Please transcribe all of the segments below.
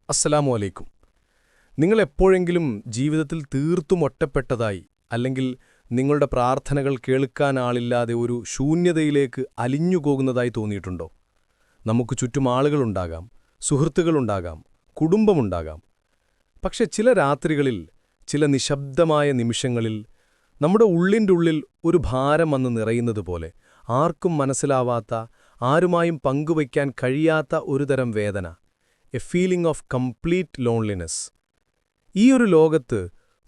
അസ്സലാമു അലൈക്കും. നിങ്ങൾ എപ്പോഴെങ്കിലും ജീവിതത്തിൽ തീർത്തും ഒറ്റപ്പെട്ടതായി അല്ലെങ്കിൽ നിങ്ങളുടെ പ്രാർത്ഥനകൾ കേൾക്കാൻ ആളില്ലാതെ ഒരു ശൂന്യതയിലേക്ക് അലിഞ്ഞുപോകുന്നതായി തോന്നിയിട്ടുണ്ടോ? നമുക്ക് ചുറ്റും ആളുകളുണ്ടാകാം, സുഹൃത്തുക്കളുണ്ടാകാം, കുടുംബമുണ്ടാകാം. പക്ഷെ ചില രാത്രികളിൽ, ചില നിശബ്ദമായ നിമിഷങ്ങളിൽ നമ്മുടെ ഉള്ളിൻ്റെ ഉള്ളിൽ ഒരു ഭാരം വന്ന് നിറയുന്നതുപോലെ, ആർക്കും മനസ്സിലാവാത്ത, ആരുമായും പങ്കുവയ്ക്കാൻ കഴിയാത്ത ഒരുതരം വേദന, A feeling of complete loneliness. ഈ ഒരു ലോകത്ത്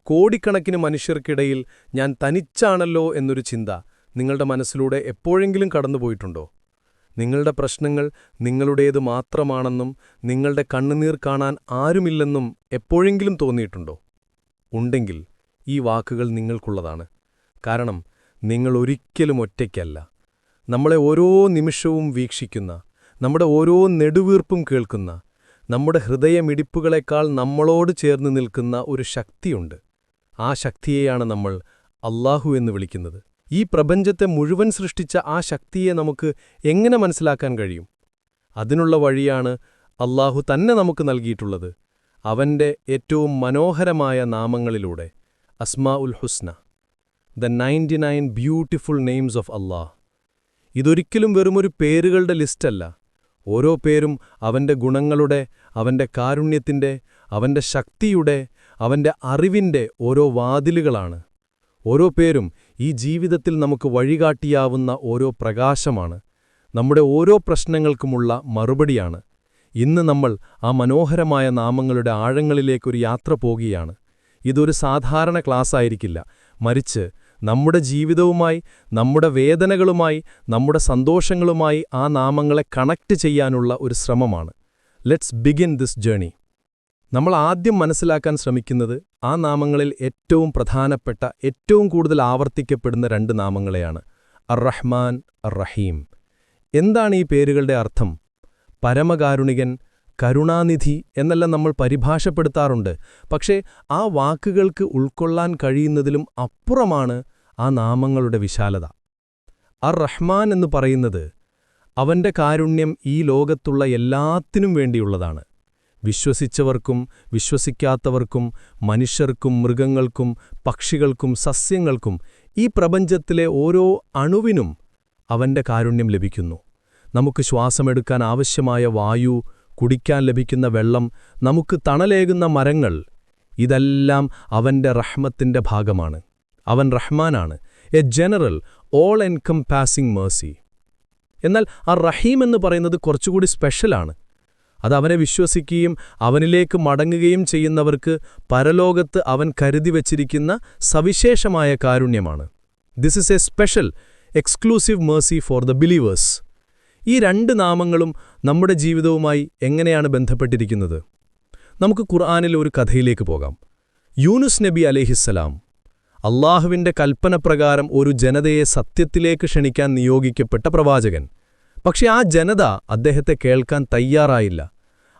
കോടിക്കണക്കിന് മനുഷ്യർക്കിടയിൽ ഞാൻ തനിച്ചാണല്ലോ എന്നൊരു ചിന്ത നിങ്ങളുടെ മനസ്സിലൂടെ എപ്പോഴെങ്കിലും കടന്നുപോയിട്ടുണ്ടോ? നിങ്ങളുടെ പ്രശ്നങ്ങൾ നിങ്ങളുടേതു മാത്രമാണെന്നും നിങ്ങളുടെ കണ്ണുനീർ കാണാൻ ആരുമില്ലെന്നും എപ്പോഴെങ്കിലും തോന്നിയിട്ടുണ്ടോ? ഉണ്ടെങ്കിൽ ഈ വാക്കുകൾ നിങ്ങൾക്കുള്ളതാണ്. കാരണം നിങ്ങൾ ഒരിക്കലും ഒറ്റയ്ക്കല്ല. നമ്മളെ ഓരോ നിമിഷവും വീക്ഷിക്കുന്ന, നമ്മുടെ ഓരോ നെടുവീർപ്പും കേൾക്കുന്ന, നമ്മുടെ ഹൃദയമിടിപ്പുകളെക്കാൾ നമ്മളോട് ചേർന്ന് നിൽക്കുന്ന ഒരു ശക്തിയുണ്ട്. ആ ശക്തിയെയാണ് നമ്മൾ അല്ലാഹു എന്ന് വിളിക്കുന്നത്. ഈ പ്രപഞ്ചത്തെ മുഴുവൻ സൃഷ്ടിച്ച ആ ശക്തിയെ നമുക്ക് എങ്ങനെ മനസ്സിലാക്കാൻ കഴിയും? അതിനുള്ള വഴിയാണ് അല്ലാഹു തന്നെ നമുക്ക് നൽകിയിട്ടുള്ളത്. അവന്റെ ഏറ്റവും മനോഹരമായ നാമങ്ങളിലൂടെ, അസ്മാ ഉൽ ഹുസ്ന, ദ 99 ബ്യൂട്ടിഫുൾ നെയിംസ് ഓഫ് അല്ലാഹ്. ഇതൊരിക്കലും വെറുമൊരു പേരുകളുടെ ലിസ്റ്റല്ല. ഓരോ പേരും അവന്റെ ഗുണങ്ങളുടെ, അവന്റെ കാരുണ്യത്തിന്റെ, അവന്റെ ശക്തിയുടെ, അവന്റെ അറിവിന്റെ ഓരോ വാതിലുകളാണ്. ഓരോ പേരും ഈ ജീവിതത്തിൽ നമുക്ക് വഴികാട്ടിയാവുന്ന ഓരോ പ്രകാശമാണ്, നമ്മുടെ ഓരോ പ്രശ്നങ്ങൾക്കുമുള്ള മറുപടിയാണ്. ഇന്ന് നമ്മൾ ആ മനോഹരമായ നാമങ്ങളുടെ ആഴങ്ങളിലേക്കൊരു യാത്ര പോകുകയാണ്. ഇതൊരു സാധാരണ ക്ലാസ്സായിരിക്കില്ല, മറിച്ച് നമ്മുടെ ജീവിതവുമായി, നമ്മുടെ വേദനകളുമായി, നമ്മുടെ സന്തോഷങ്ങളുമായി ആ നാമങ്ങളെ കണക്ട് ചെയ്യാനുള്ള ഒരു ശ്രമമാണ്. Let's begin this journey. നമ്മൾ ആദ്യം മനസ്സിലാക്കാൻ ശ്രമിക്കുന്നത് ആ നാമങ്ങളിൽ ഏറ്റവും പ്രധാനപ്പെട്ട, ഏറ്റവും കൂടുതൽ ആവർത്തിക്കപ്പെടുന്ന രണ്ട് നാമങ്ങളെയാണ്: അർ-റഹ്മാൻ, അർ-റഹീം. എന്താണ് ഈ പേരുകളുടെ അർത്ഥം? പരമകാരുണികൻ, കരുണാനിധി എന്നെല്ലാം നമ്മൾ പരിഭാഷപ്പെടുത്താറുണ്ട്. പക്ഷേ ആ വാക്കുകൾക്ക് ഉൾക്കൊള്ളാൻ കഴിയുന്നതിലും അപ്പുറമാണ് ആ നാമങ്ങളുടെ വിശാലത. അർ-റഹ്മാൻ എന്ന് പറയുന്നത് അവന്റെ കാരുണ്യം ഈ ലോകത്തുള്ള എല്ലാത്തിനും വേണ്ടിയുള്ളതാണ്. വിശ്വസിച്ചവർക്കും വിശ്വസിക്കാത്തവർക്കും, മനുഷ്യർക്കും മൃഗങ്ങൾക്കും പക്ഷികൾക്കും സസ്യങ്ങൾക്കും ഈ പ്രപഞ്ചത്തിലെ ഓരോ അണുവിനും അവന്റെ കാരുണ്യം ലഭിക്കുന്നു. നമുക്ക് ശ്വാസമെടുക്കാൻ ആവശ്യമായ വായു, കുടിക്കാൻ ലഭിക്കുന്ന വെള്ളം, നമുക്ക് തണലേകുന്ന മരങ്ങൾ, ഇതെല്ലാം അവന്റെ റഹ്മത്തിന്റെ ഭാഗമാണ്. അവൻ റഹ്മാനാണ്, a general, all encompassing mercy. എന്നാൽ റഹീം എന്ന് പറയുന്നത് കുറച്ചുകൂടി സ്പെഷ്യലാണ്. അത് അവനെ വിശ്വസിക്കുകയും അവനിലേക്ക് മടങ്ങുകയും ചെയ്യുന്നവർക്ക് പരലോകത്ത് അവൻ കരുതി വച്ചിരിക്കുന്ന സവിശേഷമായ കാരുണ്യമാണ്. This is a special, exclusive mercy for the believers. ഈ രണ്ട് നാമങ്ങളും നമ്മുടെ ജീവിതവുമായി എങ്ങനെയാണ് ബന്ധപ്പെട്ടിരിക്കുന്നത്? നമുക്ക് ഖുർആനിൽ ഒരു കഥയിലേക്ക് പോകാം. യൂനുസ് നബി അലൈഹിസ്സലാം അല്ലാഹുവിന്റെ കൽപ്പനപ്രകാരം ഒരു ജനതയെ സത്യത്തിലേക്ക് ക്ഷണിക്കാൻ നിയോഗിക്കപ്പെട്ട പ്രവാചകൻ. പക്ഷെ ആ ജനത അദ്ദേഹത്തെ കേൾക്കാൻ തയ്യാറായില്ല.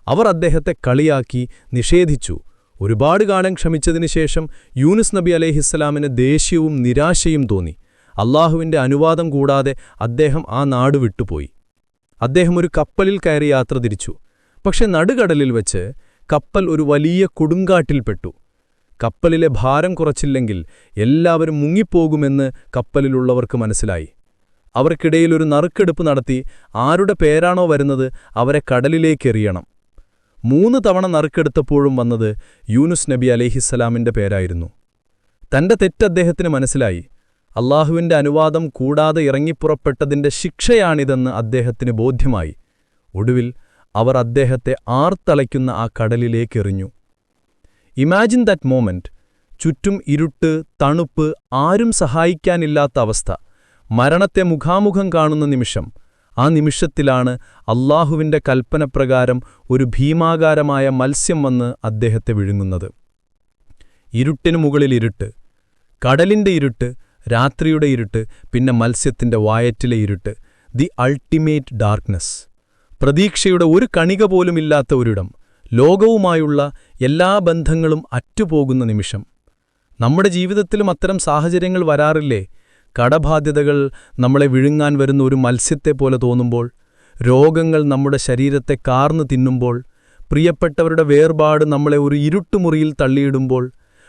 അവർ അദ്ദേഹത്തെ കളിയാക്കി, നിഷേധിച്ചു. ഒരുപാട് കാലം ക്ഷമിച്ചതിനുശേഷം യൂനുസ് നബി അലൈഹിസ്സലാമിന് ദേഷ്യവും നിരാശയും തോന്നി. അല്ലാഹുവിന്റെ അനുവാദം കൂടാതെ അദ്ദേഹം ആ നാട് വിട്ടുപോയി. അദ്ദേഹം ഒരു കപ്പലിൽ കയറി യാത്ര തിരിച്ചു. പക്ഷെ നടുകടലിൽ വെച്ച് കപ്പൽ ഒരു വലിയ കൊടുങ്കാറ്റിൽപ്പെട്ടു. കപ്പലിലെ ഭാരം കുറച്ചില്ലെങ്കിൽ എല്ലാവരും മുങ്ങിപ്പോകുമെന്ന് കപ്പലിലുള്ളവർക്ക് മനസ്സിലായി. അവർക്കിടയിൽ ഒരു നറുക്കെടുപ്പ് നടത്തി ആരുടെ പേരാണോ വരുന്നത് അവരെ കടലിലേക്കെറിയണം. 3 തവണ നറുക്കെടുത്തപ്പോഴും വന്നത് യൂനുസ് നബി അലൈഹിസ്സലാമിന്റെ പേരായിരുന്നു. തന്റെ തെറ്റ് അദ്ദേഹത്തിന് മനസ്സിലായി. അല്ലാഹുവിന്റെ അനുവാദം കൂടാതെ ഇറങ്ങിപ്പുറപ്പെട്ടതിന്റെ ശിക്ഷയാണിതെന്ന് അദ്ദേഹത്തിന് ബോധ്യമായി. ഒടുവിൽ അവർ അദ്ദേഹത്തെ ആർത്തളയ്ക്കുന്ന ആ കടലിലേക്കെറിഞ്ഞു. Imagine that moment. ചുറ്റും ഇരുട്ട്, തണുപ്പ്, ആരും സഹായിക്കാനില്ലാത്ത അവസ്ഥ, മരണത്തെ മുഖാമുഖം കാണുന്ന നിമിഷം. ആ നിമിഷത്തിലാണ് അല്ലാഹുവിന്റെ കൽപ്പനപ്രകാരം ഒരു ഭീമാകാരമായ മത്സ്യം വന്ന് അദ്ദേഹത്തെ വിഴുങ്ങുന്നത്. ഇരുട്ടിനു മുകളിൽ ഇരുട്ട്, കടലിന്റെ ഇരുട്ട്, രാത്രിയുടെ ഇരുട്ട്, പിന്നെ മത്സ്യത്തിന്റെ വായറ്റിലെ ഇരുട്ട്. The ultimate darkness. പ്രതീക്ഷയുടെ ഒരു കണിക പോലുമില്ലാത്ത ഒരിടം. ലോകവുമായുള്ള എല്ലാ ബന്ധങ്ങളും അറ്റുപോകുന്ന നിമിഷം. നമ്മുടെ ജീവിതത്തിലും അത്തരം സാഹചര്യങ്ങൾ വരാറില്ലേ? കടബാധ്യതകൾ നമ്മളെ വിഴുങ്ങാൻ വരുന്ന ഒരു മത്സ്യത്തെപ്പോലെ തോന്നുമ്പോൾ, രോഗങ്ങൾ നമ്മുടെ ശരീരത്തെ കാർന്നു തിന്നുമ്പോൾ, പ്രിയപ്പെട്ടവരുടെ വേർപാട് നമ്മളെ ഒരു ഇരുട്ടുമുറിയിൽ തള്ളിയിടുമ്പോൾ,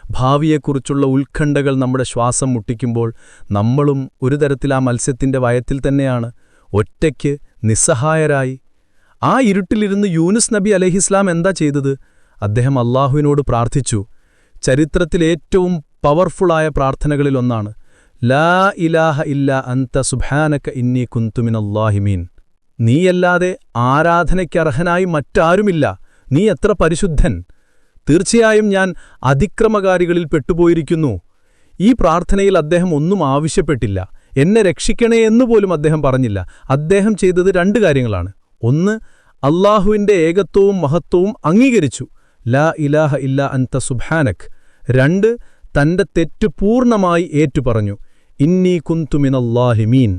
ഭാവിയെക്കുറിച്ചുള്ള ഉത്കണ്ഠകൾ നമ്മുടെ ശ്വാസം മുട്ടിക്കുമ്പോൾ, നമ്മളും ഒരു തരത്തിൽ ആ മത്സ്യത്തിന്റെ വയറ്റിൽ തന്നെയാണ്, ഒറ്റയ്ക്ക് നിസ്സഹായരായി. ആ ഇരുട്ടിലിരുന്ന് യൂനുസ് നബി അലൈഹിസ്ലാം എന്താ ചെയ്തത്? അദ്ദേഹം അല്ലാഹുവിനോട് പ്രാർത്ഥിച്ചു. ചരിത്രത്തിലേറ്റവും പവർഫുള്ളായ പ്രാർത്ഥനകളിലൊന്നാണ്, ലാ ഇലാഹ ഇല്ല അന്ത സുബ്ഹാനക ഇന്നി കുന്തു മിനല്ലാഹിമീൻ. നീയല്ലാതെ ആരാധനയ്ക്കർഹനായി മറ്റാരുമില്ല, നീ എത്ര പരിശുദ്ധൻ, തീർച്ചയായും ഞാൻ അതിക്രമകാരികളിൽ പെട്ടുപോയിരിക്കുന്നു. ഈ പ്രാർത്ഥനയിൽ അദ്ദേഹം ഒന്നും ആവശ്യപ്പെട്ടില്ല, എന്നെ രക്ഷിക്കണേ എന്നുപോലും അദ്ദേഹം പറഞ്ഞില്ല. അദ്ദേഹം ചെയ്തത് രണ്ട് കാര്യങ്ങളാണ്. ഒന്ന്, അല്ലാഹുവിന്റെ ഏകത്വവും മഹത്വവും അംഗീകരിച്ചു, ലാ ഇലാഹ ഇല്ല അന്ത സുബ്ഹാനക്. രണ്ട്, തന്റെ തെറ്റ് പൂർണ്ണമായി ഏറ്റുപറഞ്ഞു, ഇന്നി കുന്തു മിനല്ലാഹിമീൻ.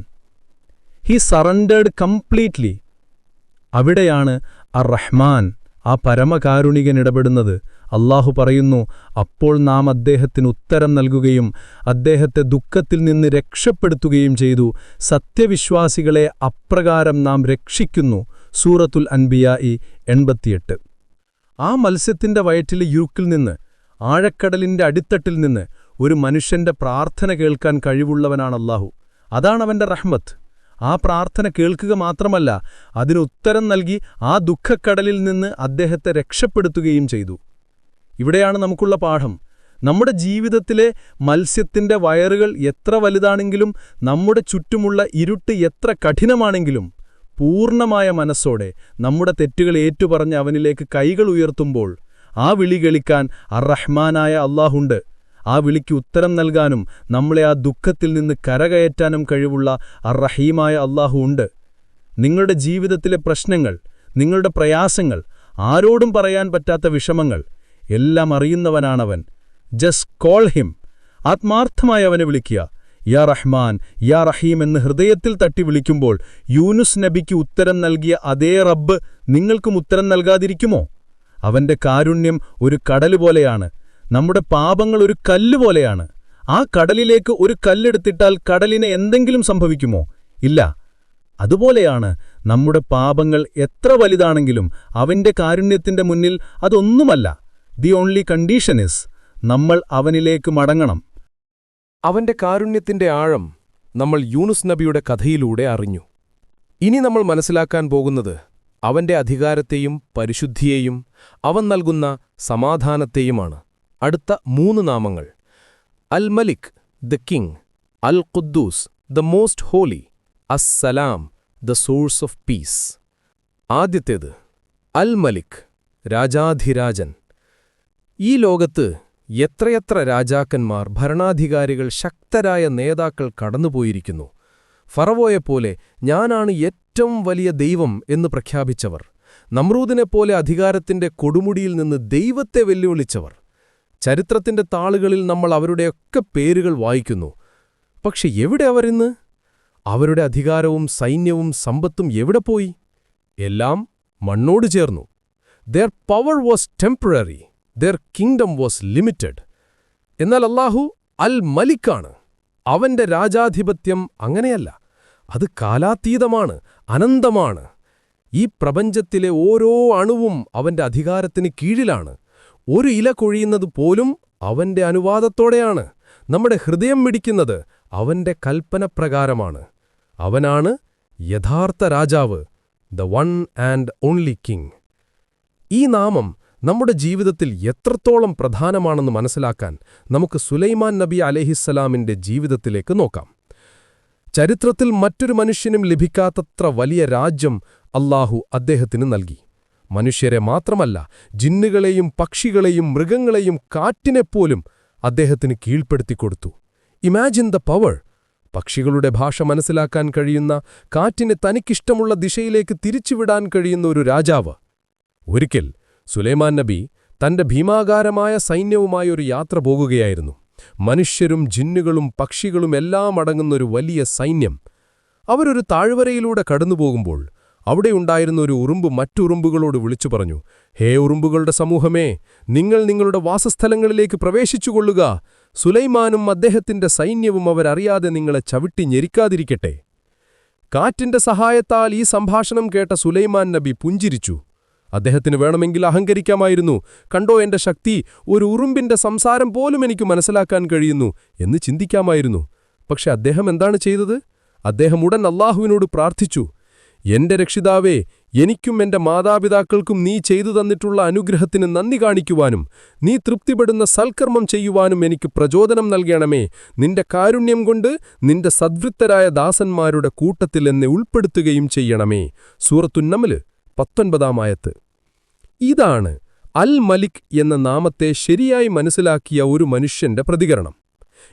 He surrendered completely. അവിടെയാണ് അർ-റഹ്മാൻ, ആ പരമകാരുണികൻ ഇടപെടുന്നത്. അല്ലാഹു പറയുന്നു, അപ്പോൾ നാം അദ്ദേഹത്തിന് ഉത്തരം നൽകുകയും അദ്ദേഹത്തെ ദുഃഖത്തിൽ നിന്ന് രക്ഷപ്പെടുത്തുകയും ചെയ്തു. സത്യവിശ്വാസികളെ അപ്രകാരം നാം രക്ഷിക്കുന്നു. സൂറത്തുൽ അൻബിയാഇ 88. ആ മത്സ്യത്തിന്റെ വയറ്റിലെ യുരുക്കിൽ നിന്ന്, ആഴക്കടലിന്റെ അടിത്തട്ടിൽ നിന്ന് ഒരു മനുഷ്യന്റെ പ്രാർത്ഥന കേൾക്കാൻ കഴിവുള്ളവനാണ് അല്ലാഹു. അതാണവന്റെ റഹ്മത്ത്. ആ പ്രാർത്ഥന കേൾക്കുക മാത്രമല്ല, അതിനുത്തരം നൽകി ആ ദുഃഖക്കടലിൽ നിന്ന് അദ്ദേഹത്തെ രക്ഷപ്പെടുത്തുകയും ചെയ്തു. ഇവിടെയാണ് നമുക്കുള്ള പാഠം. നമ്മുടെ ജീവിതത്തിലെ മത്സ്യത്തിന്റെ വയറുകൾ എത്ര വലുതാണെങ്കിലും, നമ്മുടെ ചുറ്റുമുള്ള ഇരുട്ട് എത്ര കഠിനമാണെങ്കിലും, പൂർണ്ണമായ മനസ്സോടെ നമ്മുടെ തെറ്റുകൾ ഏറ്റുപറഞ്ഞ് അവനിലേക്ക് കൈകൾ ഉയർത്തുമ്പോൾ, ആ വിളി കേൾക്കാൻ അർ-റഹ്മാനായ അല്ലാഹുണ്ട്. ആ വിളിക്ക് ഉത്തരം നൽകാനും നമ്മളെ ആ ദുഃഖത്തിൽ നിന്ന് കരകയറ്റാനും കഴിവുള്ള അർ-റഹീമായ അല്ലാഹു ഉണ്ട്. നിങ്ങളുടെ ജീവിതത്തിലെ പ്രശ്നങ്ങൾ, നിങ്ങളുടെ പ്രയാസങ്ങൾ, ആരോടും പറയാൻ പറ്റാത്ത വിഷമങ്ങൾ എല്ലാം അറിയുന്നവനാണവൻ. Just call him. ആത്മാർത്ഥമായി അവനെ വിളിക്കുക. യാ റഹ്മാൻ, യാ റഹീം എന്ന് ഹൃദയത്തിൽ തട്ടി വിളിക്കുമ്പോൾ യൂനുസ് നബിക്ക് ഉത്തരം നൽകിയ അതേ റബ്ബ് നിങ്ങൾക്കും ഉത്തരം നൽകാതിരിക്കുമോ? അവന്റെ കാരുണ്യം ഒരു കടല് പോലെയാണ്. നമ്മുടെ പാപങ്ങൾ ഒരു കല്ലുപോലെയാണ്. ആ കടലിലേക്ക് ഒരു കല്ലെടുത്തിട്ടാൽ കടലിന് എന്തെങ്കിലും സംഭവിക്കുമോ? ഇല്ല. അതുപോലെയാണ് നമ്മുടെ പാപങ്ങൾ എത്ര വലുതാണെങ്കിലും അവന്റെ കാരുണ്യത്തിന്റെ മുന്നിൽ അതൊന്നുമല്ല. ദി ഓൺലി കണ്ടീഷൻ ഇസ് നമ്മൾ അവനിലേക്ക് മടങ്ങണം. അവന്റെ കാരുണ്യത്തിന്റെ ആഴം നമ്മൾ യൂനുസ് നബിയുടെ കഥയിലൂടെ അറിഞ്ഞു. ഇനി നമ്മൾ മനസ്സിലാക്കാൻ പോകുന്നത് അവന്റെ അധികാരത്തെയും പരിശുദ്ധിയെയും അവൻ നൽകുന്ന സമാധാനത്തെയുമാണ്. അടുത്ത 3 നാമങ്ങൾ: അൽ മലിക്, ദ കിങ്; അൽ ഖുദ്ദൂസ്, ദ മോസ്റ്റ് ഹോളി; അസ്സലാം, ദ സോഴ്സ് ഓഫ് പീസ്. ആദ്യത്തേത് അൽ മലിക്, രാജാധിരാജൻ. ഈ ലോകത്ത് എത്രയെത്ര രാജാക്കന്മാർ, ഭരണാധികാരികൾ, ശക്തരായ നേതാക്കൾ കടന്നുപോയിരിക്കുന്നു. ഫറവോയെപ്പോലെ ഞാനാണ് ഏറ്റവും വലിയ ദൈവം എന്ന് പ്രഖ്യാപിച്ചവർ, നമ്രൂദിനെപ്പോലെ അധികാരത്തിന്റെ കൊടുമുടിയിൽ നിന്ന് ദൈവത്തെ വെല്ലുവിളിച്ചവർ. ചരിത്രത്തിന്റെ താളുകളിൽ നമ്മൾ അവരുടെയൊക്കെ പേരുകൾ വായിക്കുന്നു. പക്ഷെ എവിടെ അവരിന്ന്? അവരുടെ അധികാരവും സൈന്യവും സമ്പത്തും എവിടെ പോയി? എല്ലാം മണ്ണോട് ചേർന്നു. Their power was temporary. Their kingdom was limited. എന്നാൽ അല്ലാഹു അൽ മലിക്കാണ്. അവന്റെ രാജാധിപത്യം അങ്ങനെയല്ല. അത് കാലാതീതമാണ്, അനന്തമാണ്. ഈ പ്രപഞ്ചത്തിലെ ഓരോ അണുവും അവന്റെ അധികാരത്തിന് കീഴിലാണ്. ഒരു ഇല കൊഴിയുന്നത് പോലും അവന്റെ അനുവാദത്തോടെയാണ്. നമ്മുടെ ഹൃദയം മിടിക്കുന്നത് അവന്റെ കൽപ്പനപ്രകാരമാണ്. അവനാണ് യഥാർത്ഥ രാജാവ്, the one and only king. ഈ നാമം നമ്മുടെ ജീവിതത്തിൽ എത്രത്തോളം പ്രധാനമാണെന്ന് മനസ്സിലാക്കാൻ നമുക്ക് സുലൈമാൻ നബി അലൈഹിസ്സലാമിന്റെ ജീവിതത്തിലേക്ക് നോക്കാം. ചരിത്രത്തിൽ മറ്റൊരു മനുഷ്യനും ലഭിക്കാത്തത്ര വലിയ രാജ്യം അല്ലാഹു അദ്ദേഹത്തിന് നൽകി. മനുഷ്യരെ മാത്രമല്ല, ജിന്നുകളെയും പക്ഷികളെയും മൃഗങ്ങളെയും കാറ്റിനെപ്പോലും അദ്ദേഹത്തിന് കീഴ്പ്പെടുത്തിക്കൊടുത്തു. Imagine the power. പക്ഷികളുടെ ഭാഷ മനസ്സിലാക്കാൻ കഴിയുന്ന, കാറ്റിനെ തനിക്കിഷ്ടമുള്ള ദിശയിലേക്ക് തിരിച്ചുവിടാൻ കഴിയുന്ന ഒരു രാജാവ്. ഒരിക്കൽ സുലൈമാൻ നബി തന്റെ ഭീമാകാരമായ സൈന്യവുമായി ഒരു യാത്ര പോകുകയായിരുന്നു. മനുഷ്യരും ജിന്നുകളും പക്ഷികളും എല്ലാം അടങ്ങുന്നൊരു വലിയ സൈന്യം. അവരൊരു താഴ്വരയിലൂടെ കടന്നുപോകുമ്പോൾ അവിടെയുണ്ടായിരുന്ന ഒരു ഉറുമ്പ് മറ്റുറുമ്പുകളോട് വിളിച്ചു പറഞ്ഞു, ഹേ ഉറുമ്പുകളുടെ സമൂഹമേ, നിങ്ങൾ നിങ്ങളുടെ വാസസ്ഥലങ്ങളിലേക്ക് പ്രവേശിച്ചുകൊള്ളുക. സുലൈമാനും അദ്ദേഹത്തിന്റെ സൈന്യവും അവരറിയാതെ നിങ്ങളെ ചവിട്ടി ഞെരിക്കാതിരിക്കട്ടെ. കാറ്റിന്റെ സഹായത്താൽ ഈ സംഭാഷണം കേട്ട സുലൈമാൻ നബി പുഞ്ചിരിച്ചു. അദ്ദേഹത്തിന് വേണമെങ്കിൽ അഹങ്കരിക്കാമായിരുന്നു. കണ്ടോ എന്റെ ശക്തി, ഒരു ഉറുമ്പിന്റെ സംസാരം പോലും എനിക്ക് മനസ്സിലാക്കാൻ കഴിയുന്നു എന്ന് ചിന്തിക്കാമായിരുന്നു. പക്ഷെ അദ്ദേഹം എന്താണ് ചെയ്തത്? അദ്ദേഹം ഉടൻ അല്ലാഹുവിനോട് പ്രാർത്ഥിച്ചു, എന്റെ രക്ഷിതാവേ, എനിക്കും എന്റെ മാതാപിതാക്കൾക്കും നീ ചെയ്തു തന്നിട്ടുള്ള അനുഗ്രഹത്തിന് നന്ദി കാണിക്കുവാനും നീ തൃപ്തിപ്പെടുന്ന സൽക്കർമ്മം ചെയ്യുവാനും എനിക്ക് പ്രചോദനം നൽകണമേ. നിന്റെ കാരുണ്യം കൊണ്ട് നിന്റെ സദ്വൃത്തരായ ദാസന്മാരുടെ കൂട്ടത്തിൽ എന്നെ ഉൾപ്പെടുത്തുകയും ചെയ്യണമേ. സൂറത്തുൻ നംല് 19-ാം ആയത്ത്. ഇതാണ് അൽ മലിക് എന്ന നാമത്തെ ശരിയായി മനസ്സിലാക്കിയ ഒരു മനുഷ്യന്റെ പ്രതികരണം.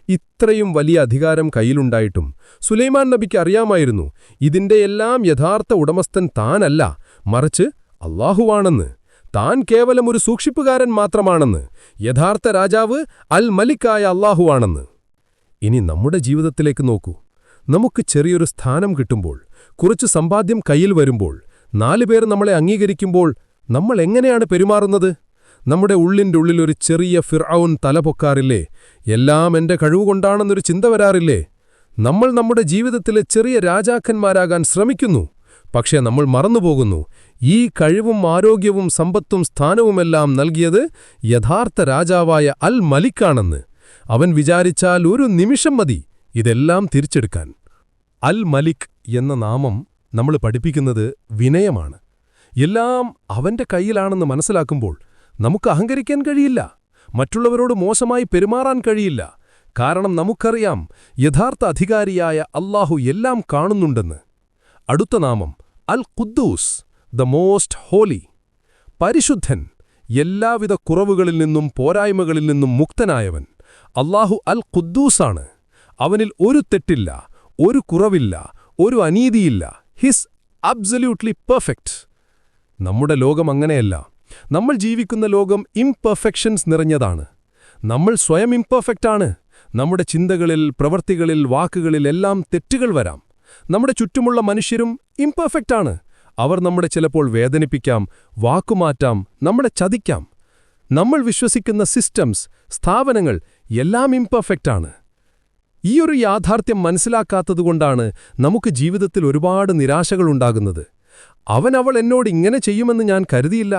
ഇത്രയും വലിയ അധികാരം കയ്യിലുണ്ടായിട്ടും സുലൈമാൻ നബിക്ക് അറിയാമായിരുന്നു, ഇതിന്റെയെല്ലാം യഥാർത്ഥ ഉടമസ്ഥൻ താനല്ല, മറിച്ച് അല്ലാഹുവാണെന്ന്. താൻ കേവലം ഒരു സൂക്ഷിപ്പുകാരൻ മാത്രമാണെന്ന്. യഥാർത്ഥ രാജാവ് അൽ മലിക്കായ അല്ലാഹുവാണെന്ന്. ഇനി നമ്മുടെ ജീവിതത്തിലേക്ക് നോക്കൂ. നമുക്ക് ചെറിയൊരു സ്ഥാനം കിട്ടുമ്പോൾ, കുറച്ച് സമ്പാദ്യം കയ്യിൽ വരുമ്പോൾ, 4 പേർ നമ്മളെ അംഗീകരിക്കുമ്പോൾ നമ്മൾ എങ്ങനെയാണ് പെരുമാറുന്നത്? നമ്മുടെ ഉള്ളിൻ്റെ ഉള്ളിൽ ഒരു ചെറിയ ഫിർഔൻ തലപൊക്കാറില്ലേ? എല്ലാം എന്റെ കഴിവുകൊണ്ടാണെന്നൊരു ചിന്ത വരാറില്ലേ? നമ്മൾ നമ്മുടെ ജീവിതത്തിലെ ചെറിയ രാജാക്കന്മാരാകാൻ ശ്രമിക്കുന്നു. പക്ഷേ നമ്മൾ മറന്നുപോകുന്നു, ഈ കഴിവും ആരോഗ്യവും സമ്പത്തും സ്ഥാനവുമെല്ലാം നൽകിയത് യഥാർത്ഥ രാജാവായ അൽ മലിക്കാണെന്ന്. അവൻ വിചാരിച്ചാൽ ഒരു നിമിഷം മതി ഇതെല്ലാം തിരിച്ചെടുക്കാൻ. അൽ മലിക് എന്ന നാമം നമ്മൾ പഠിപ്പിക്കുന്നത് വിനയമാണ്. എല്ലാം അവന്റെ കയ്യിലാണെന്ന് മനസ്സിലാക്കുമ്പോൾ നമുക്ക് അഹങ്കരിക്കാൻ കഴിയില്ല, മറ്റുള്ളവരോട് മോശമായി പെരുമാറാൻ കഴിയില്ല. കാരണം നമുക്കറിയാം, യഥാർത്ഥ അധികാരിയായ അല്ലാഹു എല്ലാം കാണുന്നുണ്ടെന്ന്. അടുത്ത നാമം അൽ ഖുദ്ദൂസ്, ദ മോസ്റ്റ് ഹോലി, പരിശുദ്ധൻ, എല്ലാവിധ കുറവുകളിൽ നിന്നും പോരായ്മകളിൽ നിന്നും മുക്തനായവൻ. അല്ലാഹു അൽ ഖുദ്ദൂസാണ്. അവനിൽ ഒരു തെറ്റില്ല, ഒരു കുറവില്ല, ഒരു അനീതിയില്ല. His absolutely perfect. നമ്മുടെ ലോകം അങ്ങനെയല്ല. നമ്മൾ ജീവിക്കുന്ന ലോകം ഇംപെർഫെക്ഷൻസ് നിറഞ്ഞതാണ്. നമ്മൾ സ്വയം ഇംപെർഫെക്റ്റാണ്. നമ്മുടെ ചിന്തകളിൽ, പ്രവൃത്തികളിൽ, വാക്കുകളിൽ എല്ലാം തെറ്റുകൾ വരാം. നമ്മുടെ ചുറ്റുമുള്ള മനുഷ്യരും ഇംപെർഫെക്റ്റാണ്. അവർ നമ്മുടെ ചിലപ്പോൾ വേദനിപ്പിക്കാം, വാക്കുമാറ്റാം, നമ്മളെ ചതിക്കാം. നമ്മൾ വിശ്വസിക്കുന്ന സിസ്റ്റംസ്, സ്ഥാപനങ്ങൾ എല്ലാം ഇംപെർഫെക്റ്റാണ്. ഈയൊരു യാഥാർത്ഥ്യം മനസ്സിലാക്കാത്തതുകൊണ്ടാണ് നമുക്ക് ജീവിതത്തിൽ ഒരുപാട് നിരാശകളുണ്ടാകുന്നത്. അവൾ എന്നോട് ഇങ്ങനെ ചെയ്യുമെന്ന് ഞാൻ കരുതിയില്ല,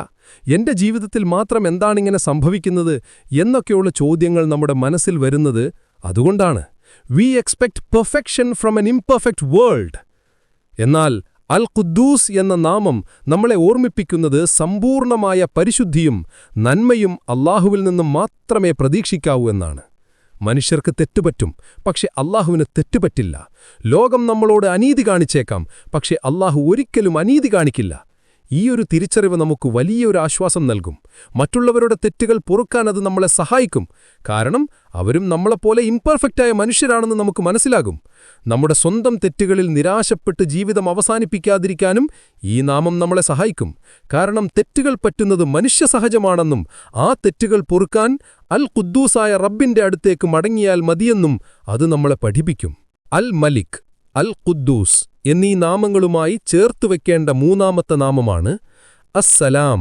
എന്റെ ജീവിതത്തിൽ മാത്രം എന്താണിങ്ങനെ സംഭവിക്കുന്നത് എന്നൊക്കെയുള്ള ചോദ്യങ്ങൾ നമ്മുടെ മനസ്സിൽ വരുന്നത് അതുകൊണ്ടാണ്. We expect perfection from N imperfect world. എന്നാൽ അൽ ഖുദ്ദൂസ് എന്ന നാമം നമ്മളെ ഓർമ്മിപ്പിക്കുന്നത് സമ്പൂർണമായ പരിശുദ്ധിയും നന്മയും അല്ലാഹുവിൽ നിന്നും മാത്രമേ പ്രതീക്ഷിക്കാവൂ എന്നാണ്. മനുഷ്യർക്ക് തെറ്റുപറ്റും, പക്ഷെ അല്ലാഹുവിന് തെറ്റുപറ്റില്ല. ലോകം നമ്മളോട് അനീതി കാണിച്ചേക്കാം, പക്ഷെ അല്ലാഹു ഒരിക്കലും അനീതി കാണിക്കില്ല. ഈയൊരു തിരിച്ചറിവ് നമുക്ക് വലിയൊരു ആശ്വാസം നൽകും. മറ്റുള്ളവരുടെ തെറ്റുകൾ പൊറുക്കാൻ അത് നമ്മളെ സഹായിക്കും. കാരണം അവരും നമ്മളെപ്പോലെ ഇംപെർഫെക്റ്റായ മനുഷ്യരാണെന്ന് നമുക്ക് മനസ്സിലാകും. നമ്മുടെ സ്വന്തം തെറ്റുകളിൽ നിരാശപ്പെട്ട് ജീവിതം അവസാനിപ്പിക്കാതിരിക്കാനും ഈ നാമം നമ്മളെ സഹായിക്കും. കാരണം തെറ്റുകൾ പറ്റുന്നത് മനുഷ്യസഹജമാണെന്നും ആ തെറ്റുകൾ പൊറുക്കാൻ അൽ ഖുദ്ദൂസായ റബ്ബിന്റെ അടുത്തേക്ക് മടങ്ങിയാൽ മതിയെന്നും അത് നമ്മളെ പഠിപ്പിക്കും. അൽ മലിക്, അൽ ഖുദ്ദൂസ് എന്നീ നാമങ്ങളുമായി ചേർത്തുവെക്കേണ്ട 3-ാമത്തെ നാമമാണ് അസ്സലാം,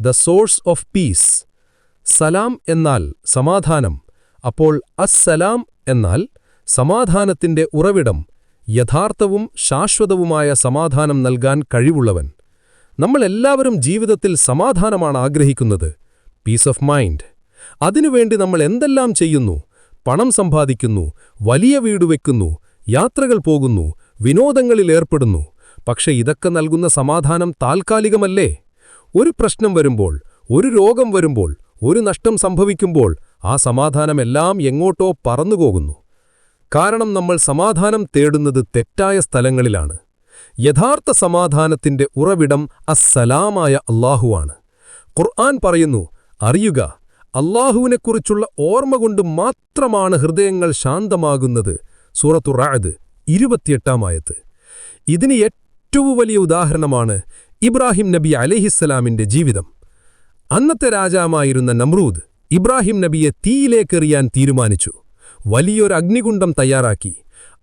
ദ സോഴ്സ് ഓഫ് പീസ്. സലാം എന്നാൽ സമാധാനം. അപ്പോൾ അസ്സലാം എന്നാൽ സമാധാനത്തിന്റെ ഉറവിടം, യഥാർത്ഥവും ശാശ്വതവുമായ സമാധാനം നൽകാൻ കഴിവുള്ളവൻ. നമ്മളെല്ലാവരും ജീവിതത്തിൽ സമാധാനമാണ് ആഗ്രഹിക്കുന്നത്, പീസ് ഓഫ് മൈൻഡ്. അതിനുവേണ്ടി നമ്മൾ എന്തെല്ലാം ചെയ്യുന്നു? പണം സമ്പാദിക്കുന്നു, വലിയ വീട് വയ്ക്കുന്നു, യാത്രകൾ പോകുന്നു, വിനോദങ്ങളിൽ ഏർപ്പെടുന്നു. പക്ഷെ ഇതൊക്കെ നൽകുന്ന സമാധാനം താൽക്കാലികമല്ലേ? ഒരു പ്രശ്നം വരുമ്പോൾ, ഒരു രോഗം വരുമ്പോൾ, ഒരു നഷ്ടം സംഭവിക്കുമ്പോൾ ആ സമാധാനമെല്ലാം എങ്ങോട്ടോ പറന്നുപോകുന്നു. കാരണം നമ്മൾ സമാധാനം തേടുന്നത് തെറ്റായ സ്ഥലങ്ങളിലാണ്. യഥാർത്ഥ സമാധാനത്തിന്റെ ഉറവിടം അസ്സലാമായ അല്ലാഹുവാണ്. ഖുർആൻ പറയുന്നു, അറിയുക, അല്ലാഹുവിനെക്കുറിച്ചുള്ള ഓർമ്മ കൊണ്ട് മാത്രമാണ് ഹൃദയങ്ങൾ ശാന്തമാകുന്നത്. സൂറത്തു റഅദ് 28-ാം ആയത്ത്. ഇതിന് ഏറ്റവും വലിയ ഉദാഹരണമാണ് ഇബ്രാഹിം നബി അലൈഹിസ്സലാമിന്റെ ജീവിതം. അന്നത്തെ രാജാവായിരുന്ന നമ്രൂദ് ഇബ്രാഹിം നബിയെ തീയിലേക്കെറിയാൻ തീരുമാനിച്ചു. വലിയൊരു അഗ്നികുണ്ഡം തയ്യാറാക്കി.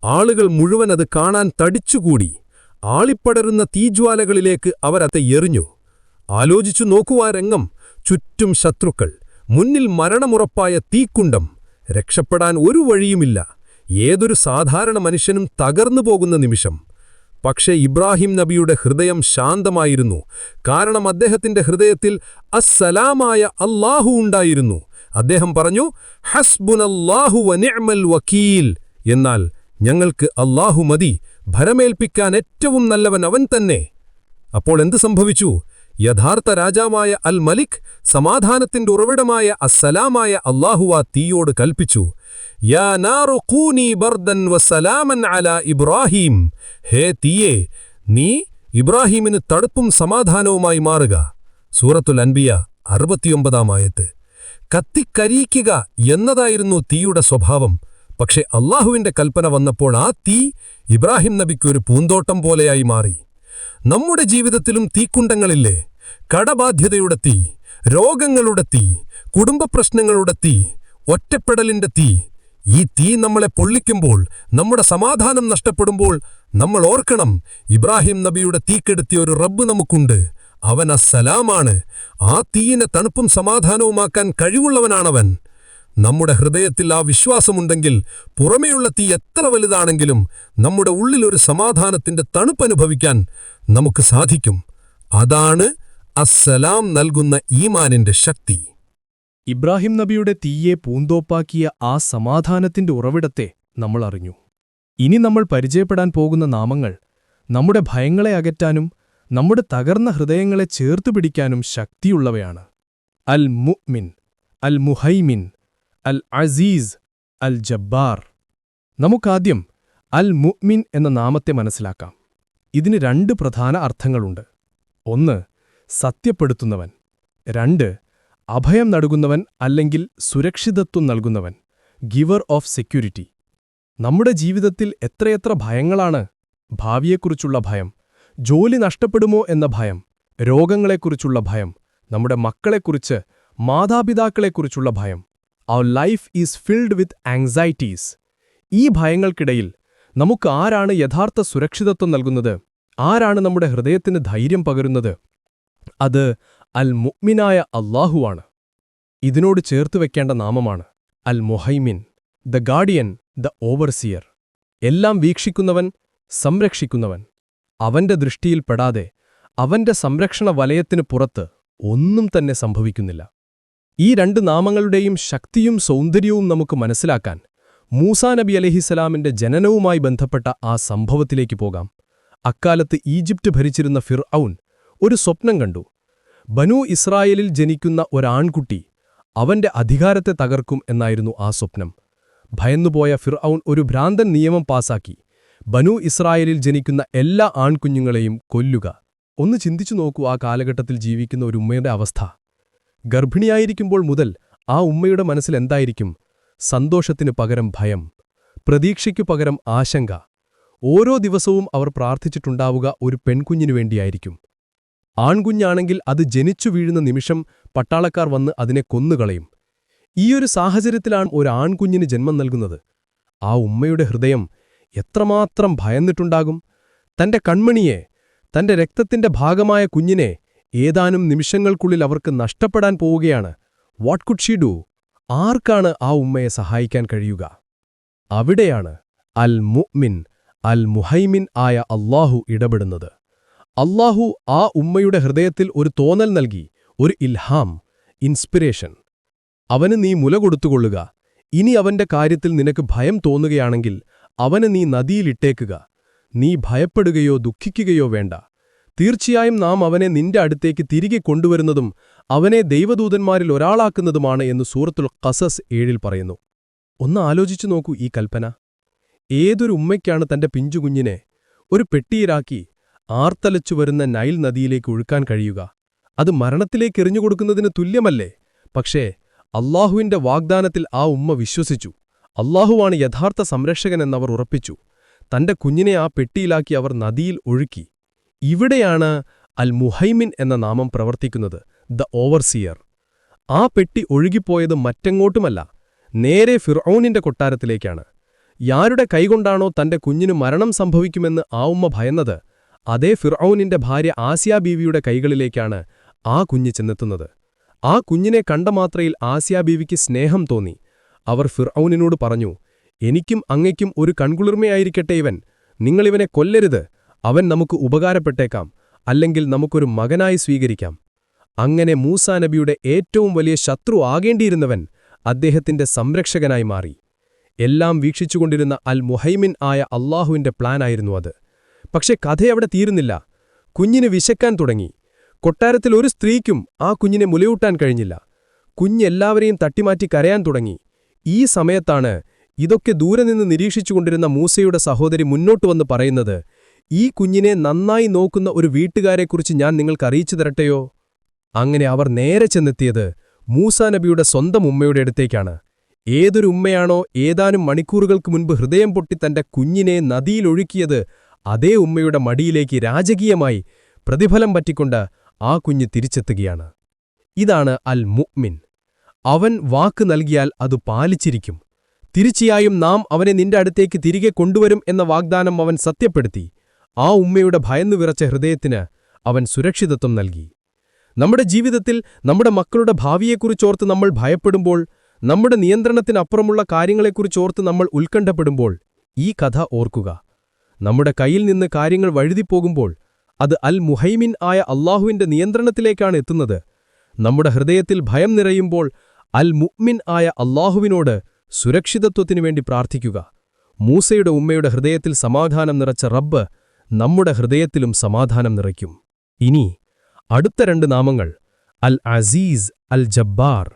ആളുകൾ മുഴുവൻ അത് കാണാൻ തടിച്ചുകൂടി. ആളിപ്പടരുന്ന തീജ്വാലകളിലേക്ക് അവരത്തെ എറിഞ്ഞു. ആലോചിച്ചു നോക്കുവാ രംഗം. ചുറ്റും ശത്രുക്കൾ, മുന്നിൽ മരണമുറപ്പായ തീക്കുണ്ഡം. രക്ഷപ്പെടാൻ ഒരു വഴിയുമില്ല. ഏതൊരു സാധാരണ മനുഷ്യനും തകർന്നു പോകുന്ന നിമിഷം. പക്ഷേ ഇബ്രാഹിം നബിയുടെ ഹൃദയം ശാന്തമായിരുന്നു. കാരണം അദ്ദേഹത്തിന്റെ ഹൃദയത്തിൽ അസ്സലാമായ അല്ലാഹു ഉണ്ടായിരുന്നു. അദ്ദേഹം പറഞ്ഞു, ഹസ്ബുനല്ലാഹു വനിഅ്മൽ വക്കീൽ. എന്നാൽ ഞങ്ങൾക്ക് അല്ലാഹു മതി, ഭരമേൽപ്പിക്കാൻ ഏറ്റവും നല്ലവൻ അവൻ തന്നെ. അപ്പോൾ എന്ത് സംഭവിച്ചു? യഥാർത്ഥ രാജാവായ അൽ മലിക്, സമാധാനത്തിന്റെ ഉറവിടമായ അസ്സലാമായ അല്ലാഹുവ തീയോട് കൽപ്പിച്ചു, യാ നാറു ഖൂനി ബർദൻ വസലാമൻ അലാ ഇബ്രാഹിം. ഹേ തീയേ, നീ ഇബ്രാഹിമിന് തണുപ്പും സമാധാനവുമായി മാറുക. സൂറത്തുൽ അൻബിയ 69-ാം ആയത്ത്. കത്തിക്കരിയിക്കുക എന്നതായിരുന്നു തീയുടെ സ്വഭാവം. പക്ഷെ അല്ലാഹുവിന്റെ കൽപ്പന വന്നപ്പോൾ ആ തീ ഇബ്രാഹിം നബിക്കൊരു പൂന്തോട്ടം പോലെയായി മാറി. നമ്മുടെ ജീവിതത്തിലും തീക്കുണ്ടങ്ങളില്ലേ? കടബാധ്യതയുടെ തീ, രോഗങ്ങളുടെ തീ, കുടുംബപ്രശ്നങ്ങളുടെ തീ, ഒറ്റപ്പെടലിന്റെ തീ. ഈ തീ നമ്മളെ പൊള്ളിക്കുമ്പോൾ, നമ്മുടെ സമാധാനം നഷ്ടപ്പെടുമ്പോൾ നമ്മൾ ഓർക്കണം, ഇബ്രാഹിം നബിയുടെ തീക്കെടുത്തിയ ഒരു റബ്ബ് നമുക്കുണ്ട്. അവൻ അസ്സലാമാണ്. ആ തീയിനെ തണുപ്പും സമാധാനവുമാക്കാൻ കഴിവുള്ളവനാണവൻ. നമ്മുടെ ഹൃദയത്തിൽ ആ വിശ്വാസമുണ്ടെങ്കിൽ പുറമേയുള്ള തീ എത്ര വലുതാണെങ്കിലും നമ്മുടെ ഉള്ളിലൊരു സമാധാനത്തിന്റെ തണുപ്പനുഭവിക്കാൻ നമുക്ക് സാധിക്കും. അതാണ് അസ്സലാം നൽകുന്ന ഈമാനിന്റെ ശക്തി. ഇബ്രാഹിം നബിയുടെ തീയെ പൂന്തോപ്പാക്കിയ ആ സമാധാനത്തിന്റെ ഉറവിടത്തെ നമ്മൾ അറിഞ്ഞു. ഇനി നമ്മൾ പരിചയപ്പെടാൻ പോകുന്ന നാമങ്ങൾ നമ്മുടെ ഭയങ്ങളെ അകറ്റാനും നമ്മുടെ തകർന്ന ഹൃദയങ്ങളെ ചേർത്തുപിടിക്കാനും ശക്തിയുള്ളവയാണ്. അൽ മുഅ്മിൻ, അൽ മുഹൈമിൻ, അൽ അസീസ്, അൽ ജബ്ബാർ. നമുക്കാദ്യം അൽ മുഅ്മിൻ എന്ന നാമത്തെ മനസ്സിലാക്കാം. ഇതിന് 2 പ്രധാന അർത്ഥങ്ങളുണ്ട്. 1, സത്യപ്പെടുത്തുന്നവൻ. 2, അഭയം നൽകുന്നവൻ അല്ലെങ്കിൽ സുരക്ഷിതത്വം നൽകുന്നവൻ, ഗിവർ ഓഫ് സെക്യൂരിറ്റി. നമ്മുടെ ജീവിതത്തിൽ എത്രയെത്ര ഭയങ്ങളാണ്! ഭാവിയെക്കുറിച്ചുള്ള ഭയം, ജോലി നഷ്ടപ്പെടുമോ എന്ന ഭയം, രോഗങ്ങളെക്കുറിച്ചുള്ള ഭയം, നമ്മുടെ മക്കളെക്കുറിച്ച്, മാതാപിതാക്കളെക്കുറിച്ചുള്ള ഭയം. Our life is filled with anxieties. ഈ ഭയങ്ങൾക്കിടയിൽ നമുക്ക് ആരാണ് യഥാർത്ഥ സുരക്ഷിതത്വം നൽകുന്നത്? ആരാണ് നമ്മുടെ ഹൃദയത്തിന് ധൈര്യം പകരുന്നത്? അത് അൽ മുഅ്മിനായ അല്ലാഹുവാണ്. ഇതിനോട് ചേർത്തുവെക്കേണ്ട നാമമാണ് അൽ മുഹൈമിൻ, ദ ഗാർഡിയൻ, ദ ഓവർസിയർ. എല്ലാം വീക്ഷിക്കുന്നവൻ, സംരക്ഷിക്കുന്നവൻ. അവന്റെ ദൃഷ്ടിയിൽപ്പെടാതെ, അവന്റെ സംരക്ഷണ വലയത്തിനു പുറത്ത് ഒന്നും തന്നെ സംഭവിക്കുന്നില്ല. ഈ 2 നാമങ്ങളുടെയും ശക്തിയും സൗന്ദര്യവും നമുക്ക് മനസ്സിലാക്കാൻ മൂസാ നബി അലൈഹിസ്സലാമിന്റെ ജനനവുമായി ബന്ധപ്പെട്ട ആ സംഭവത്തിലേക്ക് പോകാം. അക്കാലത്ത് ഈജിപ്റ്റ് ഭരിച്ചിരുന്ന ഫിർഔൻ ഒരു സ്വപ്നം കണ്ടു. ബനൂ ഇസ്രായേലിൽ ജനിക്കുന്ന ഒരാൺകുട്ടി അവന്റെ അധികാരത്തെ തകർക്കും എന്നായിരുന്നു ആ സ്വപ്നം. ഭയന്നുപോയ ഫിർഔൻ ഒരു ഭ്രാന്തൻ നിയമം പാസാക്കി, ബനൂ ഇസ്രായേലിൽ ജനിക്കുന്ന എല്ലാ ആൺകുഞ്ഞുങ്ങളെയും കൊല്ലുക. ഒന്ന് ചിന്തിച്ചു നോക്കൂ, ആ കാലഘട്ടത്തിൽ ജീവിക്കുന്ന ഒരു ഉമ്മയുടെ അവസ്ഥ. ഗർഭിണിയായിരിക്കുമ്പോൾ മുതൽ ആ ഉമ്മയുടെ മനസ്സിൽ എന്തായിരിക്കും? സന്തോഷത്തിനു പകരം ഭയം, പ്രതീക്ഷയ്ക്കു പകരം ആശങ്ക. ഓരോ ദിവസവും അവർ പ്രാർത്ഥിച്ചിട്ടുണ്ടാവുക ഒരു പെൺകുഞ്ഞിനു വേണ്ടിയായിരിക്കും. ആൺകുഞ്ഞാണെങ്കിൽ അത് ജനിച്ചു വീഴുന്ന നിമിഷം പട്ടാളക്കാർ വന്ന് അതിനെ കൊന്നുകളയും. ഈയൊരു സാഹചര്യത്തിലാണ് ഒരു ആൺകുഞ്ഞിന് ജന്മം നൽകുന്നത്. ആ ഉമ്മയുടെ ഹൃദയം എത്രമാത്രം ഭയന്നിട്ടുണ്ടാകും! തന്റെ കൺമണിയെ, തന്റെ രക്തത്തിന്റെ ഭാഗമായ കുഞ്ഞിനെ ഏതാനും നിമിഷങ്ങൾക്കുള്ളിൽ അവർക്ക് നഷ്ടപ്പെടാൻ പോവുകയാണ്. What could she do? ആർക്കാണ് ആ ഉമ്മയെ സഹായിക്കാൻ കഴിയുക? അവിടെയാണ് അൽ മുഅ്മിൻ, അൽ മുഹൈമിൻ ആയ അല്ലാഹു ഇടപെടുന്നത്. അല്ലാഹു ആ ഉമ്മയുടെ ഹൃദയത്തിൽ ഒരു തോന്നൽ നൽകി, ഒരു ഇൽഹാം, ഇൻസ്പിരേഷൻ. അവന് നീ മുല കൊടുത്തുകൊള്ളുക. ഇനി അവന്റെ കാര്യത്തിൽ നിനക്ക് ഭയം തോന്നുകയാണെങ്കിൽ അവന് നീ നദിയിലിട്ടേക്കുക. നീ ഭയപ്പെടുകയോ ദുഃഖിക്കുകയോ വേണ്ട. തീർച്ചയായും നാം അവനെ നിന്റെ അടുത്തേക്ക് തിരികെ കൊണ്ടുവരുന്നതും അവനെ ദൈവദൂതന്മാരിൽ ഒരാളാക്കുന്നതുമാണ് എന്ന് സൂറത്തുൽ ഖസസ് 7 പറയുന്നു. ഒന്ന് ആലോചിച്ചു നോക്കൂ ഈ കൽപ്പന. ഏതൊരു ഉമ്മയ്ക്കാണ് തന്റെ പിഞ്ചുകുഞ്ഞിനെ ഒരു പെട്ടിയിലാക്കി ആർത്തലച്ചു വരുന്ന നൈൽ നദിയിലേക്ക് ഒഴുക്കാൻ കഴിയുക? അത് മരണത്തിലേക്ക് എറിഞ്ഞുകൊടുക്കുന്നതിന് തുല്യമല്ലേ? പക്ഷേ അല്ലാഹുവിന്റെ വാഗ്ദാനത്തിൽ ആ ഉമ്മ വിശ്വസിച്ചു. അല്ലാഹുവാണ് യഥാർത്ഥ സംരക്ഷകനെന്നവർ ഉറപ്പിച്ചു. തന്റെ കുഞ്ഞിനെ ആ പെട്ടിയിലാക്കി അവർ നദിയിൽ ഒഴുക്കി. ഇവിടെയാണ് അൽ മുഹൈമിൻ എന്ന നാമം പ്രവർത്തിക്കുന്നത്, ദ ഓവർസിയർ. ആ പെട്ടി ഒഴുകിപ്പോയത് മറ്റെങ്ങോട്ടുമല്ല, നേരെ ഫിർഔനിന്റെ കൊട്ടാരത്തിലേക്കാണ്. യാരുടെ കൈകൊണ്ടാണോ തന്റെ കുഞ്ഞിനു മരണം സംഭവിക്കുമെന്ന് ആ ഉമ്മ ഭയന്നത്, അതേ ഫിർഔനിന്റെ ഭാര്യ ആസിയാ ബീവിയുടെ കൈകളിലേക്കാണ് ആ കുഞ്ഞ് ചെന്നെത്തുന്നത്. ആ കുഞ്ഞിനെ കണ്ട മാത്രയിൽ ആസിയാ ബീവിക്ക് സ്നേഹം തോന്നി. അവർ ഫിർഔനിനോട് പറഞ്ഞു, എനിക്കും അങ്ങയ്ക്കും ഒരു കൺകുളിർമയായിരിക്കട്ടെ ഇവൻ. നിങ്ങളിവനെ കൊല്ലരുത്. അവൻ നമുക്ക് ഉപകാരപ്പെട്ടേക്കാം, അല്ലെങ്കിൽ നമുക്കൊരു മകനായി സ്വീകരിക്കാം. അങ്ങനെ മൂസാ നബിയുടെ ഏറ്റവും വലിയ ശത്രു ആകേണ്ടിയിരുന്നവൻ അദ്ദേഹത്തിന്റെ സംരക്ഷകനായി മാറി. എല്ലാം വീക്ഷിച്ചുകൊണ്ടിരുന്ന അൽ മുഹൈമിൻ ആയ അള്ളാഹുവിന്റെ പ്ലാനായിരുന്നു അത്. പക്ഷെ കഥയവിടെ തീരുന്നില്ല. കുഞ്ഞിന് വിശക്കാൻ തുടങ്ങി. കൊട്ടാരത്തിൽ ഒരു സ്ത്രീക്കും ആ കുഞ്ഞിനെ മുലയൂട്ടാൻ കഴിഞ്ഞില്ല. കുഞ്ഞെല്ലാവരെയും തട്ടിമാറ്റി കരയാൻ തുടങ്ങി. ഈ സമയത്താണ് ഇതൊക്കെ ദൂരെ നിന്ന് നിരീക്ഷിച്ചുകൊണ്ടിരുന്ന മൂസയുടെ സഹോദരി മുന്നോട്ട് വന്ന് പറയുന്നത്, ഈ കുഞ്ഞിനെ നന്നായി നോക്കുന്ന ഒരു വീട്ടുകാരെക്കുറിച്ച് ഞാൻ നിങ്ങൾക്ക് അറിയിച്ചു തരട്ടെയോ? അങ്ങനെ അവർ നേരെ ചെന്നെത്തിയത് മൂസാ നബിയുടെ സ്വന്തം ഉമ്മയുടെ അടുത്തേക്കാണ്. ഏതൊരു ഉമ്മയാണോ ഏതാനും മണിക്കൂറുകൾക്ക് മുൻപ് ഹൃദയം പൊട്ടി തന്റെ കുഞ്ഞിനെ നദിയിലൊഴുക്കിയത്, അതേ ഉമ്മയുടെ മടിയിലേക്ക് രാജകീയമായി പ്രതിഫലം പറ്റിക്കൊണ്ട് ആ കുഞ്ഞ് തിരിച്ചെത്തുകയാണ്. ഇതാണ് അൽ മുഅ്മിൻ. അവൻ വാക്ക് നൽകിയാൽ അത് പാലിച്ചിരിക്കും. തീർച്ചയായും നാം അവനെ നിന്റെ അടുത്തേക്ക് തിരികെ കൊണ്ടുവരും എന്ന വാഗ്ദാനം അവൻ സത്യപ്പെടുത്തി. ആ ഉമ്മയുടെ ഭയന്നു വിറച്ച ഹൃദയത്തിന് അവൻ സുരക്ഷിതത്വം നൽകി. നമ്മുടെ ജീവിതത്തിൽ നമ്മുടെ മക്കളുടെ ഭാവിയെക്കുറിച്ചോർത്ത് നമ്മൾ ഭയപ്പെടുമ്പോൾ, നമ്മുടെ നിയന്ത്രണത്തിനപ്പുറമുള്ള കാര്യങ്ങളെക്കുറിച്ചോർത്ത് നമ്മൾ ഉത്കണ്ഠപ്പെടുമ്പോൾ, ഈ കഥ ഓർക്കുക. നമ്മുടെ കയ്യിൽ നിന്ന് കാര്യങ്ങൾ വഴുതിപ്പോകുമ്പോൾ അത് അൽ മുഹൈമിൻ ആയ അള്ളാഹുവിന്റെ നിയന്ത്രണത്തിലേക്കാണ് എത്തുന്നത്. നമ്മുടെ ഹൃദയത്തിൽ ഭയം നിറയുമ്പോൾ അൽ മുഅ്മിൻ ആയ അള്ളാഹുവിനോട് സുരക്ഷിതത്വത്തിനു വേണ്ടി പ്രാർത്ഥിക്കുക. മൂസയുടെ ഉമ്മയുടെ ഹൃദയത്തിൽ സമാധാനം നിറച്ച റബ്ബ് നമ്മുടെ ഹൃദയത്തിലും സമാധാനം നിറയ്ക്കും. ഇനി അടുത്ത 2 നാമങ്ങൾ അൽ അസീസ്, അൽ ജബ്ബാർ.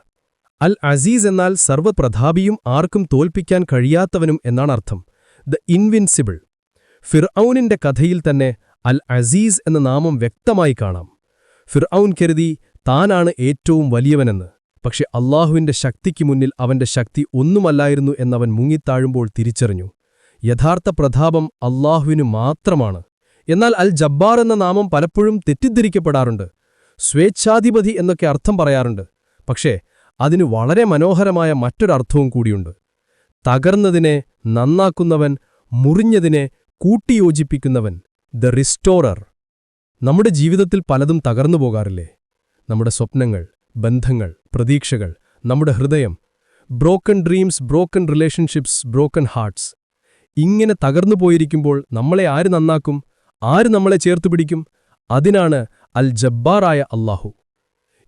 അൽ അസീസ് എന്നാൽ സർവ്വപ്രതാപിയും ആർക്കും തോൽപ്പിക്കാൻ കഴിയാത്തവനും എന്നാണ് അർത്ഥം. The invincible. ഫിർഔനിന്റെ കഥയിൽ തന്നെ അൽ അസീസ് എന്ന നാമം വ്യക്തമായി കാണാം. ഫിർഔൻ കരുതി താനാണ് ഏറ്റവും വലിയവനെന്ന്. പക്ഷെ അള്ളാഹുവിന്റെ ശക്തിക്ക് മുന്നിൽ അവന്റെ ശക്തി ഒന്നുമല്ലായിരുന്നു എന്നവൻ മുങ്ങിത്താഴുമ്പോൾ തിരിച്ചറിഞ്ഞു. യഥാർത്ഥ പ്രതാപം അള്ളാഹുവിനു മാത്രമാണ്. എന്നാൽ അൽ ജബ്ബാർ എന്ന നാമം പലപ്പോഴും തെറ്റിദ്ധരിക്കപ്പെടാറുണ്ട്. സ്വേച്ഛാധിപതി എന്നൊക്കെ അർത്ഥം പറയാറുണ്ട്. പക്ഷേ അതിനു വളരെ മനോഹരമായ മറ്റൊരർത്ഥവും കൂടിയുണ്ട്. തകർന്നതിനെ നന്നാക്കുന്നവൻ, മുറിഞ്ഞതിനെ കൂട്ടിയോജിപ്പിക്കുന്നവൻ, ദ റിസ്റ്റോറർ. നമ്മുടെ ജീവിതത്തിൽ പലതും തകർന്നു പോകാറില്ലേ? നമ്മുടെ സ്വപ്നങ്ങൾ, ബന്ധങ്ങൾ, പ്രതീക്ഷകൾ, നമ്മുടെ ഹൃദയം. Broken dreams, broken relationships, broken hearts. ഇങ്ങനെ തകർന്നു പോയിരിക്കുമ്പോൾ നമ്മളെ ആര് നന്നാക്കും? ആര് നമ്മളെ ചേർത്തുപിടിക്കും? അതിനാണ് അൽ ജബ്ബാറായ അല്ലാഹു.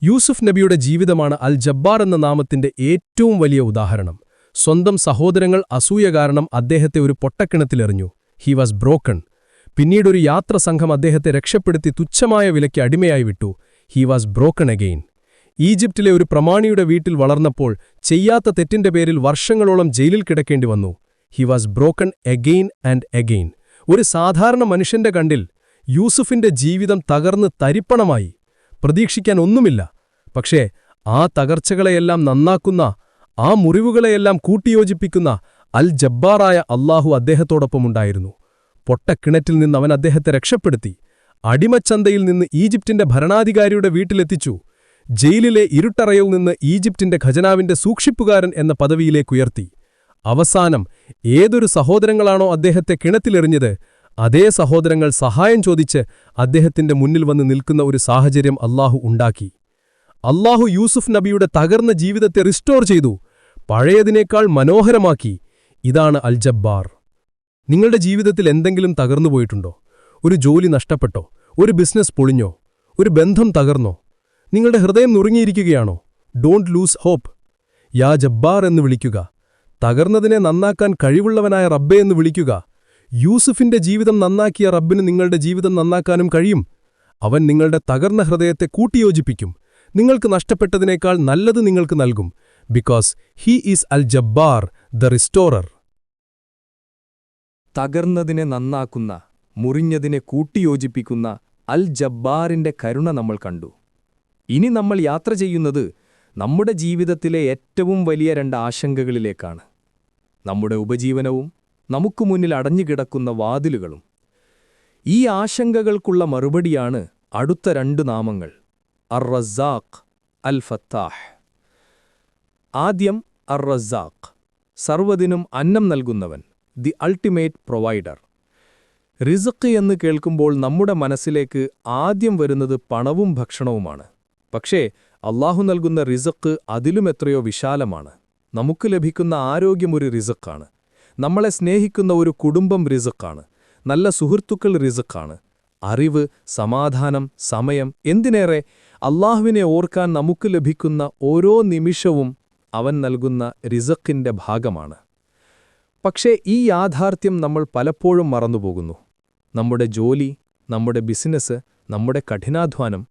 യൂസുഫ് നബിയുടെ ജീവിതമാണ് അൽ ജബ്ബാർ എന്ന നാമത്തിന്റെ ഏറ്റവും വലിയ ഉദാഹരണം. സ്വന്തം സഹോദരങ്ങൾ അസൂയ കാരണം അദ്ദേഹത്തെ ഒരു പൊട്ടക്കിണത്തിലെറിഞ്ഞു. He was broken. പിന്നീടൊരു യാത്രസംഘം അദ്ദേഹത്തെ രക്ഷപ്പെടുത്തി തുച്ഛമായ വിലയ്ക്ക് അടിമയായി വിട്ടു. He was broken again. ഈജിപ്തിലെ ഒരു പ്രമാണിയുടെ വീട്ടിൽ വളർന്നപ്പോൾ ചെയ്യാത്ത തെറ്റിന്റെ പേരിൽ വർഷങ്ങളോളം ജയിലിൽ കിടക്കേണ്ടി വന്നു. He was broken again and again. ഒരു സാധാരണ മനുഷ്യന്റെ കണ്ടിൽ യൂസുഫിന്റെ ജീവിതം തകർന്ന് തരിപ്പണമായി. പ്രതീക്ഷിക്കാൻ ഒന്നുമില്ല. പക്ഷേ ആ തകർച്ചകളെയെല്ലാം നന്നാക്കുന്ന, ആ മുറിവുകളെയെല്ലാം കൂട്ടിയോജിപ്പിക്കുന്ന അൽ ജബ്ബാറായ അല്ലാഹു അദ്ദേഹത്തോടൊപ്പമുണ്ടായിരുന്നു. പൊട്ടക്കിണറ്റിൽ നിന്ന് അവൻ അദ്ദേഹത്തെ രക്ഷപ്പെടുത്തി. അടിമച്ചന്തയിൽ നിന്ന് ഈജിപ്തിന്റെ ഭരണാധികാരിയുടെ വീട്ടിലെത്തിച്ചു. ജയിലിലെ ഇരുട്ടറയിൽ നിന്ന് ഈജിപ്തിന്റെ ഖജനാവിന്റെ സൂക്ഷിപ്പുകാരൻ എന്ന പദവിയിലേക്കുയർത്തി. അവസാനം ഏതൊരു സഹോദരങ്ങളാണോ അദ്ദേഹത്തെ കിണറ്റിലെറിഞ്ഞത്, അതേ സഹോദരങ്ങൾ സഹായം ചോദിച്ച് അദ്ദേഹത്തിന്റെ മുന്നിൽ വന്ന് നിൽക്കുന്ന ഒരു സാഹചര്യം അല്ലാഹു ഉണ്ടാക്കി. അല്ലാഹു യൂസുഫ് നബിയുടെ തകർന്ന ജീവിതത്തെ റിസ്റ്റോർ ചെയ്തു, പഴയതിനേക്കാൾ മനോഹരമാക്കി. ഇതാണ് അൽ ജബ്ബാർ. നിങ്ങളുടെ ജീവിതത്തിൽ എന്തെങ്കിലും തകർന്നുപോയിട്ടുണ്ടോ? ഒരു ജോലി നഷ്ടപ്പെട്ടോ? ഒരു ബിസിനസ് പൊളിഞ്ഞോ? ഒരു ബന്ധം തകർന്നോ? നിങ്ങളുടെ ഹൃദയം നുറുങ്ങിയിരിക്കുകയാണോ? Don't lose hope. യാ ജബ്ബാർ എന്ന് വിളിക്കുക. തകർന്നതിനെ നന്നാക്കാൻ കഴിവുള്ളവനായ റബ്ബെ എന്ന് വിളിക്കുക. യൂസുഫിന്റെ ജീവിതം നന്നാക്കിയ റബ്ബിന് നിങ്ങളുടെ ജീവിതം നന്നാക്കാനും കഴിയും. അവൻ നിങ്ങളുടെ തകർന്ന ഹൃദയത്തെ കൂട്ടിയോജിപ്പിക്കും. നിങ്ങൾക്ക് നഷ്ടപ്പെട്ടതിനേക്കാൾ നല്ലത് നിങ്ങൾക്ക് നൽകും. ബിക്കോസ് ഹി ഈസ് അൽ ജബ്ബാർ, ദ റിസ്റ്റോറർ. തകർന്നതിനെ നന്നാക്കുന്ന, മുറിഞ്ഞതിനെ കൂട്ടിയോജിപ്പിക്കുന്ന അൽ ജബ്ബാറിന്റെ കരുണ നമ്മൾ കണ്ടു. ഇനി നമ്മൾ യാത്ര ചെയ്യുന്നത് നമ്മുടെ ജീവിതത്തിലെ ഏറ്റവും വലിയ 2 ആശങ്കകളിലേക്കാണ്. നമ്മുടെ ഉപജീവനവും നമുക്ക് മുന്നിൽ അടഞ്ഞുകിടക്കുന്ന വാതിലുകളും. ഈ ആശങ്കകൾക്കുള്ള മറുപടിയാണ് അടുത്ത 2 നാമങ്ങൾ, അർ റസാഖ്, അൽ ഫത്താഹ്. ആദ്യം അർ റസാഖ്, സർവ്വതിനും അന്നം നൽകുന്നവൻ, ദി അൾട്ടിമേറ്റ് പ്രൊവൈഡർ. റിസ്ഖ് എന്ന് കേൾക്കുമ്പോൾ നമ്മുടെ മനസ്സിലേക്ക് ആദ്യം വരുന്നത് പണവും ഭക്ഷണവുമാണ്. പക്ഷേ അല്ലാഹു നൽകുന്ന റിസ്ഖ് അതിലും എത്രയോ വിശാലമാണ്. നമുക്ക് ലഭിക്കുന്ന ആരോഗ്യം ഒരു റിസ്ഖാണ്. നമ്മളെ സ്നേഹിക്കുന്ന ഒരു കുടുംബം റിസ്ഖാണ്. നല്ല സുഹൃത്തുക്കൾ റിസ്ക്കാണ്. അറിവ്, സമാധാനം, സമയം, എന്തിനേറെ അല്ലാഹുവിനെ ഓർക്കാൻ നമുക്ക് ലഭിക്കുന്ന ഓരോ നിമിഷവും അവൻ നൽകുന്ന റിസ്ക്കിന്റെ ഭാഗമാണ്. പക്ഷേ ഈ യാഥാർത്ഥ്യം നമ്മൾ പലപ്പോഴും മറന്നുപോകുന്നു. നമ്മുടെ ജോലി, നമ്മുടെ ബിസിനസ്, നമ്മുടെ കഠിനാധ്വാനം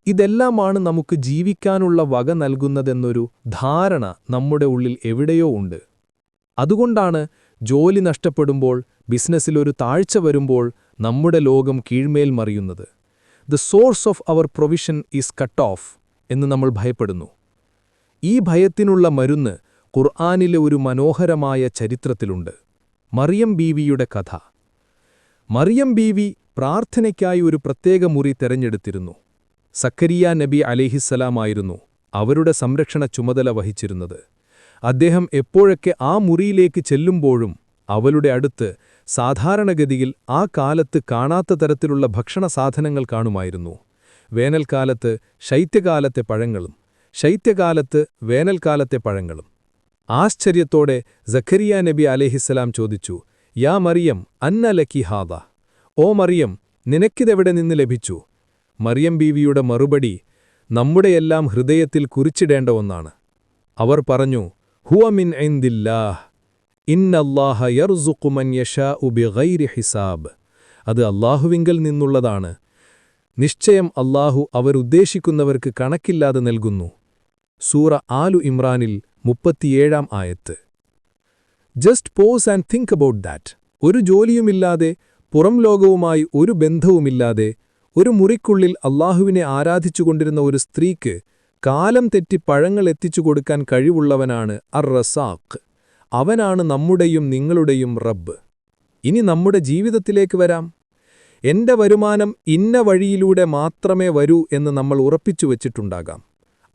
ഇതെല്ലാമാണ് നമുക്ക് ജീവിക്കാനുള്ള വക നൽകുന്നതെന്നൊരു ധാരണ നമ്മുടെ ഉള്ളിൽ എവിടെയോ ഉണ്ട്. അതുകൊണ്ടാണ് ജോലി നഷ്ടപ്പെടുമ്പോൾ, ബിസിനസ്സിലൊരു താഴ്ച വരുമ്പോൾ നമ്മുടെ ലോകം കീഴ്മേൽ മറിയുന്നത്. The source of our provision is cut off എന്ന് നമ്മൾ ഭയപ്പെടുന്നു. ഈ ഭയത്തിനുള്ള മരുന്ന് ഖുർആനിലെ ഒരു മനോഹരമായ ചരിത്രത്തിലുണ്ട്. മറിയം ബീവിയുടെ കഥ. മറിയം ബീവി പ്രാർത്ഥനയ്ക്കായി ഒരു പ്രത്യേക മുറി തെരഞ്ഞെടുത്തിരുന്നു. സക്കരിയ നബി അലൈഹിസ്സലാമായിരുന്നു അവരുടെ സംരക്ഷണ ചുമതല വഹിച്ചിരുന്നത്. അദ്ദേഹം എപ്പോഴൊക്കെ ആ മുറിയിലേക്ക് ചെല്ലുമ്പോഴും അവളുടെ അടുത്ത് സാധാരണഗതിയിൽ ആ കാലത്ത് കാണാത്ത തരത്തിലുള്ള ഭക്ഷണ സാധനങ്ങൾ കാണുമായിരുന്നു. വേനൽക്കാലത്ത് ശൈത്യകാലത്തെ പഴങ്ങളും, ശൈത്യകാലത്ത് വേനൽക്കാലത്തെ പഴങ്ങളും. ആശ്ചര്യത്തോടെ സക്കരിയ നബി അലൈഹിസ്സലാം ചോദിച്ചു, യാ മറിയം അന്ന ലക്കി ഹാദ, ഓ മറിയം, നിനക്കിതെവിടെ നിന്ന് ലഭിച്ചു? മറിയം ബീവിയുടെ മറുപടി നമ്മുടെയെല്ലാം ഹൃദയത്തിൽ കുറിച്ചിടേണ്ട ഒന്നാണ്. അവർ പറഞ്ഞു, ഹുവ മിൻ ഇൻദില്ലാഹ്, ഇന്നല്ലാഹ യർസുഖു മൻ യശാഉ ബിഗൈരി ഹിസാബ്. അത് അല്ലാഹുവിങ്കൽ നിന്നുള്ളതാണ്. നിശ്ചയം അല്ലാഹു അവരുദ്ദേശിക്കുന്നവർക്ക് കണക്കില്ലാതെ നൽകുന്നു. സൂറ ആലു ഇമ്രാനിൽ 37 ആയത്ത്. Just pose and think about that. ഒരു ജോലിയുമില്ലാതെ, പുറം ലോകവുമായി ഒരു ബന്ധവുമില്ലാതെ, ഒരു മുറിക്കുള്ളിൽ അല്ലാഹുവിനെ ആരാധിച്ചുകൊണ്ടിരുന്ന ഒരു സ്ത്രീക്ക് കാലം തെറ്റി പഴങ്ങൾ എത്തിച്ചു കൊടുക്കാൻ കഴിവുള്ളവനാണ് അർ-റസാഖ്. അവനാണ് നമ്മുടെയും നിങ്ങളുടെയും റബ്ബ്. ഇനി നമ്മുടെ ജീവിതത്തിലേക്ക് വരാം. എന്റെ വരുമാനം ഇന്ന വഴിയിലൂടെ മാത്രമേ വരൂ എന്ന് നമ്മൾ ഉറപ്പിച്ചു വച്ചിട്ടുണ്ടാകാം.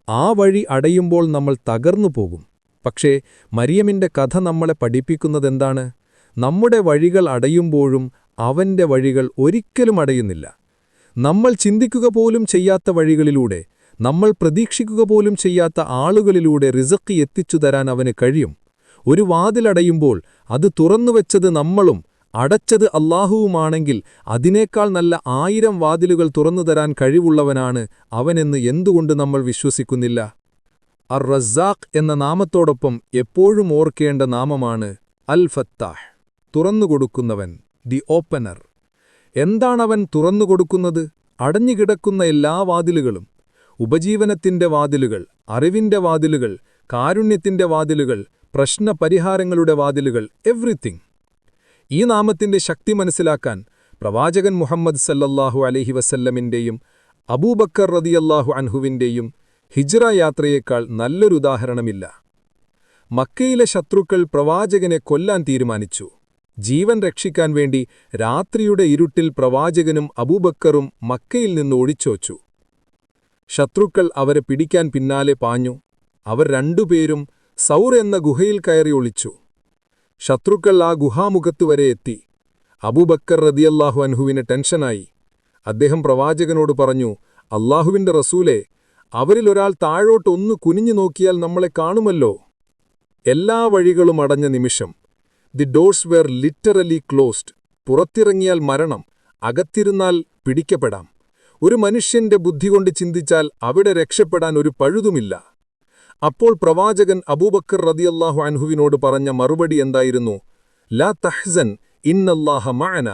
ആ വഴി അടയുമ്പോൾ നമ്മൾ തകർന്നു പോകും. പക്ഷേ മറിയമിന്റെ കഥ നമ്മളെ പഠിപ്പിക്കുന്നതെന്താണ്? നമ്മുടെ വഴികൾ അടയുമ്പോഴും അവന്റെ വഴികൾ ഒരിക്കലും അടയുന്നില്ല. നമ്മൾ ചിന്തിക്കുക പോലും ചെയ്യാത്ത വഴികളിലൂടെ, നമ്മൾ പ്രതീക്ഷിക്കുക പോലും ചെയ്യാത്ത ആളുകളിലൂടെ റിസ്ക് എത്തിച്ചു തരാൻ അവന് കഴിയും. ഒരു വാതിലടയുമ്പോൾ അത് തുറന്നുവെച്ചത് നമ്മളും അടച്ചത് അല്ലാഹുവുമാണെങ്കിൽ അതിനേക്കാൾ നല്ല 1000 വാതിലുകൾ തുറന്നുതരാൻ കഴിവുള്ളവനാണ് അവനെന്ന് എന്തുകൊണ്ട് നമ്മൾ വിശ്വസിക്കുന്നില്ല? അർ-റസ്സാഖ് എന്ന നാമത്തോടൊപ്പം എപ്പോഴും ഓർക്കേണ്ട നാമമാണ് അൽ-ഫത്താഹ്, തുറന്നുകൊടുക്കുന്നവൻ, ദി ഓപ്പനർ. എന്താണവൻ തുറന്നുകൊടുക്കുന്നത്? അടഞ്ഞുകിടക്കുന്ന എല്ലാ വാതിലുകളും. ഉപജീവനത്തിന്റെ വാതിലുകൾ, അറിവിന്റെ വാതിലുകൾ, കാരുണ്യത്തിന്റെ വാതിലുകൾ, പ്രശ്നപരിഹാരങ്ങളുടെ വാതിലുകൾ, എവ്രിതിങ്. ഈ നാമത്തിന്റെ ശക്തി മനസ്സിലാക്കാൻ പ്രവാചകൻ മുഹമ്മദ് സല്ലല്ലാഹു അലൈഹി വസല്ലമിന്റെയും അബൂബക്കർ റളിയല്ലാഹു അൻഹുവിന്റെയും ഹിജ്റ യാത്രയേക്കാൾ നല്ലൊരു ഉദാഹരണമില്ല. മക്കയിലെ ശത്രുക്കൾ പ്രവാചകനെ കൊല്ലാൻ തീരുമാനിച്ചു. ജീവൻ രക്ഷിക്കാൻ വേണ്ടി രാത്രിയുടെ ഇരുട്ടിൽ പ്രവാചകനും അബൂബക്കറും മക്കയിൽ നിന്ന് ഒളിച്ചോച്ചു. ശത്രുക്കൾ അവരെ പിടിക്കാൻ പിന്നാലെ പാഞ്ഞു. അവർ രണ്ടുപേരും സൗർ എന്ന ഗുഹയിൽ കയറി ഒളിച്ചു. ശത്രുക്കൾ ആ ഗുഹാമുഖത്തുവരെ എത്തി. അബൂബക്കർ റളിയല്ലാഹു അൻഹുവിന് ടെൻഷനായി. അദ്ദേഹം പ്രവാചകനോട് പറഞ്ഞു, അല്ലാഹുവിന്റെ റസൂലേ, അവരിലൊരാൾ താഴോട്ടൊന്നു കുനിഞ്ഞു നോക്കിയാൽ നമ്മളെ കാണുമല്ലോ. എല്ലാ വഴികളും അടഞ്ഞ നിമിഷം. The doors were literally closed. പുറത്തിറങ്ങിയാൽ മരണം, അകത്തിരുന്നാൽ പിടിക്കപ്പെടാം. ഒരു മനുഷ്യന്റെ ബുദ്ധികൊണ്ട് ചിന്തിച്ചാൽ അവിടെ രക്ഷപ്പെടാൻ ഒരു പഴുതുമില്ല. അപ്പോൾ പ്രവാചകൻ അബൂബക്കർ റളിയല്ലാഹു അൻഹുവിനോട് പറഞ്ഞ മറുപടി എന്തായിരുന്നു? ലാ തഹ്സൻ ഇന്നല്ലാഹ മഅന.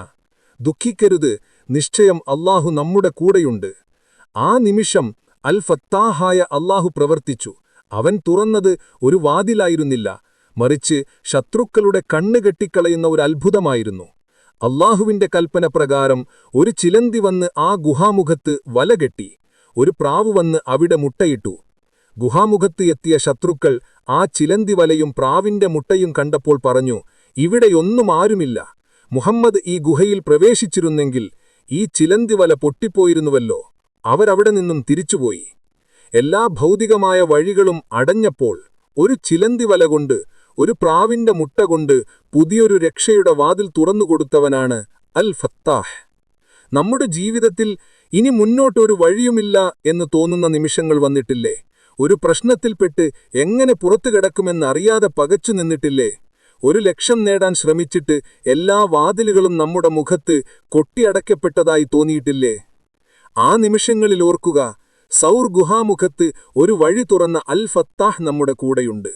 ദുഃഖിക്കരുത്, നിശ്ചയം അല്ലാഹു നമ്മുടെ കൂടെയുണ്ട്. ആ നിമിഷം അൽ ഫത്താഹായ അല്ലാഹു പ്രവർത്തിച്ചു. അവൻ തുറന്നത് ഒരു വാതിലായിരുന്നില്ല, മറിച്ച് ശത്രുക്കളുടെ കണ്ണ് കെട്ടിക്കളയുന്ന ഒരു അത്ഭുതമായിരുന്നു. അല്ലാഹുവിന്റെ കൽപ്പന പ്രകാരം ഒരു ചിലന്തി വന്ന് ആ ഗുഹാമുഖത്ത് വലകെട്ടി. ഒരു പ്രാവ് വന്ന് അവിടെ മുട്ടയിട്ടു. ഗുഹാമുഖത്ത് എത്തിയ ശത്രുക്കൾ ആ ചിലന്തി വലയും പ്രാവിന്റെ മുട്ടയും കണ്ടപ്പോൾ പറഞ്ഞു, ഇവിടെയൊന്നും ആരുമില്ല. മുഹമ്മദ് ഈ ഗുഹയിൽ പ്രവേശിച്ചിരുന്നെങ്കിൽ ഈ ചിലന്തി വല പൊട്ടിപ്പോയിരുന്നുവല്ലോ. അവരവിടെ നിന്നും തിരിച്ചുപോയി. എല്ലാ ഭൗതികമായ വഴികളും അടഞ്ഞപ്പോൾ ഒരു ചിലന്തി വല കൊണ്ട്, ഒരു പ്രാവിന്റെ മുട്ട കൊണ്ട് പുതിയൊരു രക്ഷയുടെ വാതിൽ തുറന്നുകൊടുത്തവനാണ് അൽ ഫത്താഹ്. നമ്മുടെ ജീവിതത്തിൽ ഇനി മുന്നോട്ടൊരു വഴിയുമില്ല എന്ന് തോന്നുന്ന നിമിഷങ്ങൾ വന്നിട്ടില്ലേ? ഒരു പ്രശ്നത്തിൽപ്പെട്ട് എങ്ങനെ പുറത്തു കിടക്കുമെന്നറിയാതെ പകച്ചു നിന്നിട്ടില്ലേ? ഒരു ലക്ഷ്യം നേടാൻ ശ്രമിച്ചിട്ട് എല്ലാ വാതിലുകളും നമ്മുടെ മുഖത്ത് കൊട്ടിയടക്കപ്പെട്ടതായി തോന്നിയിട്ടില്ലേ? ആ നിമിഷങ്ങളിൽ ഓർക്കുക, സൗർ ഗുഹാമുഖത്ത് ഒരു വഴി തുറന്ന അൽ ഫത്താഹ് നമ്മുടെ കൂടെയുണ്ട്.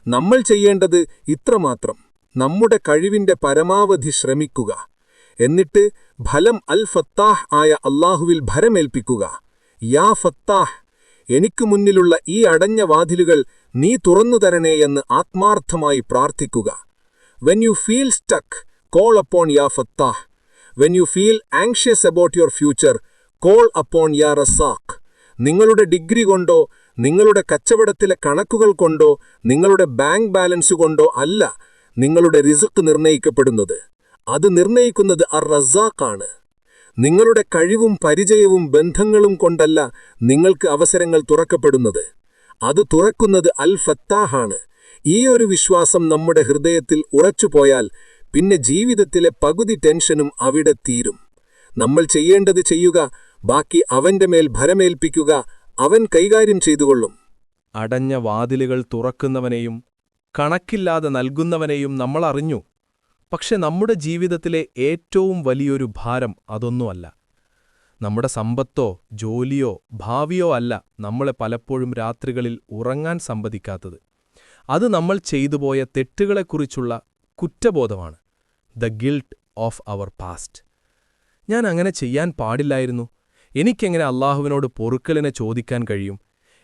നമ്മൾ ചെയ്യേണ്ടത് ഇത്രമാത്രം: നമ്മുടെ കഴിവിന്റെ പരമാവധി ശ്രമിക്കുക, എന്നിട്ട് ഫലം അൽ ഫത്താഹ് ആയ അല്ലാഹുവിൽ ഭരമേൽപ്പിക്കുക. യാ ഫത്താഹ്, എനിക്കു മുന്നിലുള്ള ഈ അടഞ്ഞ വാതിലുകൾ നീ തുറന്നു തരണേ എന്ന് ആത്മാർത്ഥമായി പ്രാർത്ഥിക്കുക. When you feel stuck, call upon യാ ഫത്താഹ്. When you feel anxious about your future, call upon യാ റസാഖ്. നിങ്ങളുടെ ഡിഗ്രി കൊണ്ടോ, നിങ്ങളുടെ കച്ചവടത്തിലെ കണക്കുകൾ കൊണ്ടോ, നിങ്ങളുടെ ബാങ്ക് ബാലൻസ് കൊണ്ടോ അല്ല നിങ്ങളുടെ റിസ്ക് നിർണയിക്കപ്പെടുന്നത്. അത് നിർണയിക്കുന്നത് റസാഖാണ്. നിങ്ങളുടെ കഴിവും പരിചയവും ബന്ധങ്ങളും കൊണ്ടല്ല നിങ്ങൾക്ക് അവസരങ്ങൾ തുറക്കപ്പെടുന്നത്. അത് തുറക്കുന്നത് അൽ ഫത്താഹാണ്. ഈ ഒരു വിശ്വാസം നമ്മുടെ ഹൃദയത്തിൽ ഉറച്ചുപോയാൽ പിന്നെ ജീവിതത്തിലെ പകുതി ടെൻഷനും അവിടെ തീരും. നമ്മൾ ചെയ്യേണ്ടത് ചെയ്യുക, ബാക്കി അവന്റെ മേൽ ഭരമേൽപ്പിക്കുക. അവൻ കൈകാര്യം ചെയ്തുകൊള്ളും. അടഞ്ഞ വാതിലുകൾ തുറക്കുന്നവനെയും കണക്കില്ലാതെ നൽകുന്നവനെയും നമ്മൾ അറിഞ്ഞു. പക്ഷെ നമ്മുടെ ജീവിതത്തിലെ ഏറ്റവും വലിയൊരു ഭാരം അതൊന്നുമല്ല. നമ്മുടെ സമ്പത്തോ ജോലിയോ ഭാവിയോ അല്ല നമ്മളെ പലപ്പോഴും രാത്രികളിൽ ഉറങ്ങാൻ സമ്മതിക്കാത്തത്. അത് നമ്മൾ ചെയ്തുപോയ തെറ്റുകളെക്കുറിച്ചുള്ള കുറ്റബോധമാണ്. The guilt of our past. ഞാൻ അങ്ങനെ ചെയ്യാൻ പാടില്ലായിരുന്നു. എനിക്കെങ്ങനെ അല്ലാഹുവിനോട് പൊറുക്കലിനെ ചോദിക്കാൻ കഴിയും?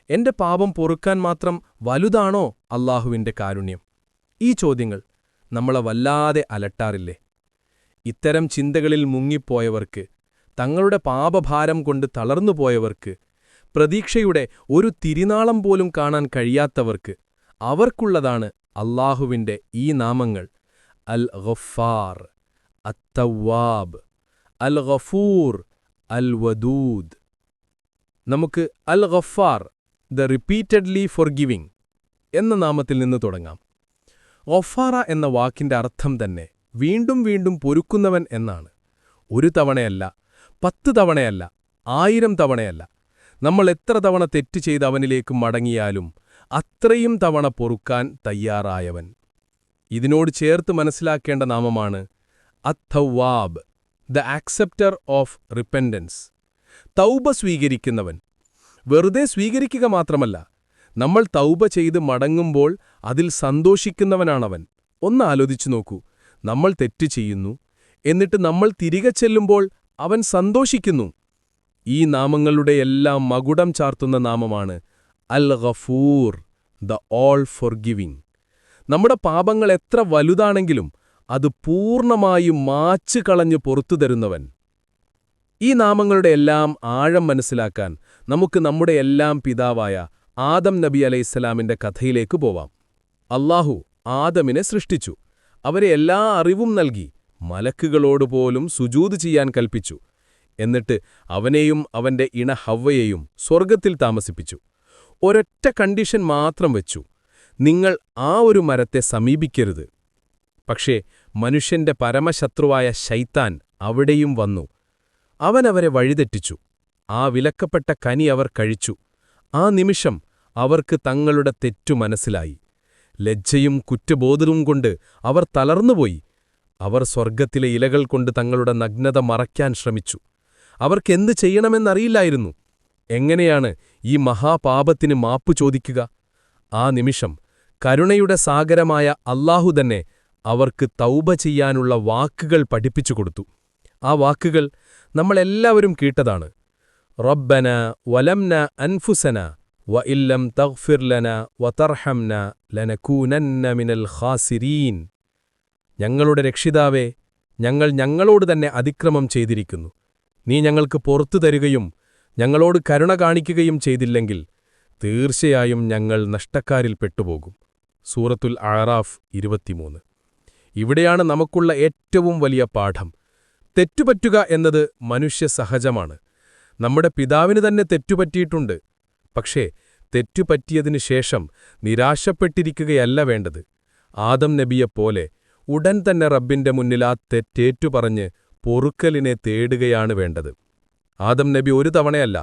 എന്റെ പാപം പൊറുക്കാൻ മാത്രം വലുതാണോ അല്ലാഹുവിന്റെ കാരുണ്യം? ഈ ചോദ്യങ്ങൾ നമ്മളെ വല്ലാതെ അലട്ടാറില്ലേ? ഇത്തരം ചിന്തകളിൽ മുങ്ങിപ്പോയവർക്ക്, തങ്ങളുടെ പാപഭാരം കൊണ്ട് തളർന്നുപോയവർക്ക്, പ്രതീക്ഷയുടെ ഒരു തിരിനാളം പോലും കാണാൻ കഴിയാത്തവർക്ക്, അവർക്കുള്ളതാണ് അല്ലാഹുവിന്റെ ഈ നാമങ്ങൾ: അൽ ഗഫാർ, അത്തവാബ്, അൽ ഗഫൂർ, അൽ വദൂദ്. നമുക്ക് അൽ ഗഫാർ, ദ റിപ്പീറ്റഡ്ലി ഫോർഗിവിംഗ് എന്ന നാമത്തിൽ നിന്ന് തുടങ്ങാം. ഗഫാറ എന്ന വാക്കിന്റെ അർത്ഥം തന്നെ വീണ്ടും വീണ്ടും പൊറുക്കുന്നവൻ എന്നാണ്. ഒരു തവണയല്ല, 10 തവണയല്ല, 1000 തവണയല്ല. നമ്മൾ എത്ര തവണ തെറ്റ് ചെയ്ത് അവനിലേക്ക് മടങ്ങിയാലും അത്രയും തവണ പൊറുക്കാൻ തയ്യാറായവൻ. ഇതിനോട് ചേർത്ത് മനസ്സിലാക്കേണ്ട നാമമാണ് അത്തവാബ്, ദ ആക്സെപ്റ്റർ ഓഫ് റിപ്പൻഡൻസ്. തൗബ സ്വീകരിക്കുന്നവൻ. വെറുതെ സ്വീകരിക്കുക മാത്രമല്ല, നമ്മൾ തൗബ ചെയ്ത് മടങ്ങുമ്പോൾ അതിൽ സന്തോഷിക്കുന്നവനാണവൻ. ഒന്ന് ആലോചിച്ചു നോക്കൂ, നമ്മൾ തെറ്റ് ചെയ്യുന്നു, എന്നിട്ട് നമ്മൾ തിരികെ ചെല്ലുമ്പോൾ അവൻ സന്തോഷിക്കുന്നു. ഈ നാമങ്ങളുടെയെല്ലാം മകുടം ചാർത്തുന്ന നാമമാണ് അൽ ഗഫൂർ, ദ ഓൾ ഫോർഗിവിംഗ്. നമ്മുടെ പാപങ്ങൾ എത്ര വലുതാണെങ്കിലും അത് പൂർണ്ണമായും മാച്ചു കളഞ്ഞ് പുറത്തു തരുന്നവൻ. ഈ നാമങ്ങളുടെ എല്ലാം ആഴം മനസ്സിലാക്കാൻ നമുക്ക് നമ്മുടെ എല്ലാം പിതാവായ ആദം നബി അലൈഹിസ്സലാമിന്റെ കഥയിലേക്ക് പോവാം. അല്ലാഹു ആദമിനെ സൃഷ്ടിച്ചു, അവരെ എല്ലാ അറിവും നൽകി, മലക്കുകളോടുപോലും സുജൂദ് ചെയ്യാൻ കൽപ്പിച്ചു. എന്നിട്ട് അവനെയും അവന്റെ ഇണ ഹവ്വയെയും സ്വർഗ്ഗത്തിൽ താമസിപ്പിച്ചു. ഒരൊറ്റ കണ്ടീഷൻ മാത്രം വെച്ചു: നിങ്ങൾ ആ ഒരു മരത്തെ സമീപിക്കരുത്. പക്ഷേ മനുഷ്യന്റെ പരമശത്രുവായ ശൈത്താൻ അവിടെയും വന്നു. അവനവരെ വഴിതെറ്റിച്ചു. ആ വിലക്കപ്പെട്ട കനി അവർ കഴിച്ചു. ആ നിമിഷം അവർക്ക് തങ്ങളുടെ തെറ്റു മനസ്സിലായി. ലജ്ജയും കുറ്റബോധവും കൊണ്ട് അവർ തളർന്നുപോയി. അവർ സ്വർഗ്ഗത്തിലെ ഇലകൾ കൊണ്ട് തങ്ങളുടെ നഗ്നത മറയ്ക്കാൻ ശ്രമിച്ചു. അവർക്കെന്ത് ചെയ്യണമെന്നറിയില്ലായിരുന്നു. എങ്ങനെയാണ് ഈ മഹാപാപത്തിന് മാപ്പു ചോദിക്കുക? ആ നിമിഷം കരുണയുടെ സാഗരമായ അല്ലാഹു തന്നെ അവർക്ക് തൗബ ചെയ്യാനുള്ള വാക്കുകൾ പഠിപ്പിച്ചുകൊടുത്തു. ആ വാക്കുകൾ നമ്മളെല്ലാവരും കേട്ടതാണ്: റബ്ബന വലംന അൻഫുസന വ ഇല്ലം തഗ്ഫിർ ലന വതർഹംന ലനകൂനന്ന മിനൽ ഖാസിരീൻ. ഞങ്ങളുടെ രക്ഷിതാവേ, ഞങ്ങൾ ഞങ്ങളോട് തന്നെ അതിക്രമം ചെയ്തിരിക്കുന്നു. നീ ഞങ്ങൾക്ക് പുറത്തു തരുകയും ഞങ്ങളോട് കരുണ കാണിക്കുകയും ചെയ്തില്ലെങ്കിൽ തീർച്ചയായും ഞങ്ങൾ നഷ്ടക്കാരിൽ പെട്ടുപോകും. സൂറത്തുൽ അഅറാഫ് 23. ഇവിടെയാണ് നമുക്കുള്ള ഏറ്റവും വലിയ പാഠം. തെറ്റുപറ്റുക എന്നത് മനുഷ്യ സഹജമാണ്. നമ്മുടെ പിതാവിന് തന്നെ തെറ്റുപറ്റിയിട്ടുണ്ട്. പക്ഷേ തെറ്റുപറ്റിയതിനു ശേഷം നിരാശപ്പെട്ടിരിക്കുകയല്ല വേണ്ടത്. ആദം നബിയെപ്പോലെ ഉടൻ തന്നെ റബ്ബിന്റെ മുന്നിൽ ആ തെറ്റേറ്റുപറഞ്ഞ് പൊറുക്കലിനെ തേടുകയാണ് വേണ്ടത്. ആദം നബി ഒരു തവണയല്ല,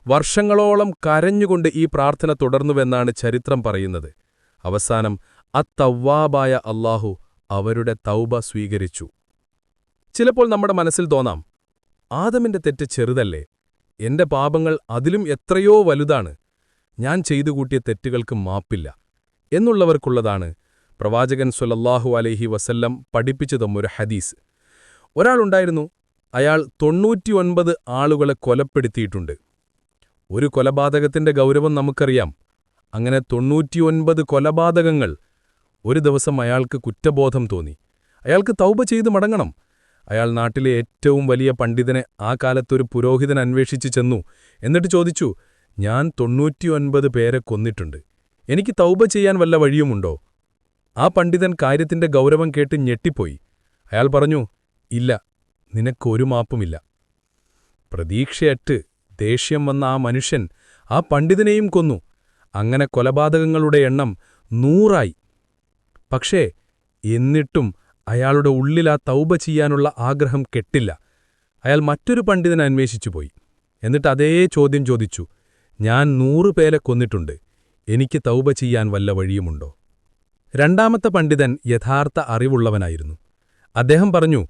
വർഷങ്ങളോളം കരഞ്ഞുകൊണ്ട് ഈ പ്രാർത്ഥന തുടർന്നുവെന്നാണ് ചരിത്രം പറയുന്നത്. അവസാനം അത്തവ്വാബായ അല്ലാഹു അവരുടെ തൗബ സ്വീകരിച്ചു. ചിലപ്പോൾ നമ്മുടെ മനസ്സിൽ തോന്നാം, ആദമിന്റെ തെറ്റ് ചെറുതല്ലേ, എന്റെ പാപങ്ങൾ അതിലും എത്രയോ വലുതാണ്, ഞാൻ ചെയ്തു കൂട്ടിയ തെറ്റുകൾക്ക് മാപ്പില്ല എന്നുള്ളവർക്കുള്ളതാണ് പ്രവാചകൻ സ്വല്ലല്ലാഹു അലൈഹി വസല്ലം പഠിപ്പിച്ചു തന്നൊരു ഹദീസ്. ഒരാളുണ്ടായിരുന്നു, അയാൾ 99 ആളുകളെ കൊലപ്പെടുത്തിയിട്ടുണ്ട്. ഒരു കൊലപാതകത്തിന്റെ ഗൗരവം നമുക്കറിയാം. അങ്ങനെ 99 കൊലപാതകങ്ങൾ. ഒരു ദിവസം അയാൾക്ക് കുറ്റബോധം തോന്നി. അയാൾക്ക് തൗബ ചെയ്ത് മടങ്ങണം. അയാൾ നാട്ടിലെ ഏറ്റവും വലിയ പണ്ഡിതനെ, ആ കാലത്തൊരു പുരോഹിതൻ, അന്വേഷിച്ചു ചെന്നു. എന്നിട്ട് ചോദിച്ചു, ഞാൻ 99 പേരെ കൊന്നിട്ടുണ്ട്, എനിക്ക് തൗബ ചെയ്യാൻ വല്ല വഴിയുമുണ്ടോ? ആ പണ്ഡിതൻ കാര്യത്തിന്റെ ഗൗരവം കേട്ട് ഞെട്ടിപ്പോയി. അയാൾ പറഞ്ഞു, ഇല്ല, നിനക്കൊരു മാപ്പുമില്ല. പ്രതീക്ഷയറ്റ് ദേഷ്യം വന്ന ആ മനുഷ്യൻ ആ പണ്ഡിതനെയും കൊന്നു. അങ്ങനെ കൊലപാതകങ്ങളുടെ എണ്ണം 100ആയി. പക്ഷേ എന്നിട്ടും അയാളുടെ ഉള്ളിൽ ആ തൗബ ചെയ്യാനുള്ള ആഗ്രഹം കെട്ടില്ല. അയാൾ മറ്റൊരു പണ്ഡിതനെ അന്വേഷിച്ചുപോയി. എന്നിട്ട് അതേ ചോദ്യം ചോദിച്ചു, ഞാൻ 100 പേരെ കൊന്നിട്ടുണ്ട്, എനിക്ക് തൗബ ചെയ്യാൻ വല്ല വഴിയുമുണ്ടോ? രണ്ടാമത്തെ പണ്ഡിതൻ യഥാർത്ഥ അറിവുള്ളവനായിരുന്നു. അദ്ദേഹം പറഞ്ഞു,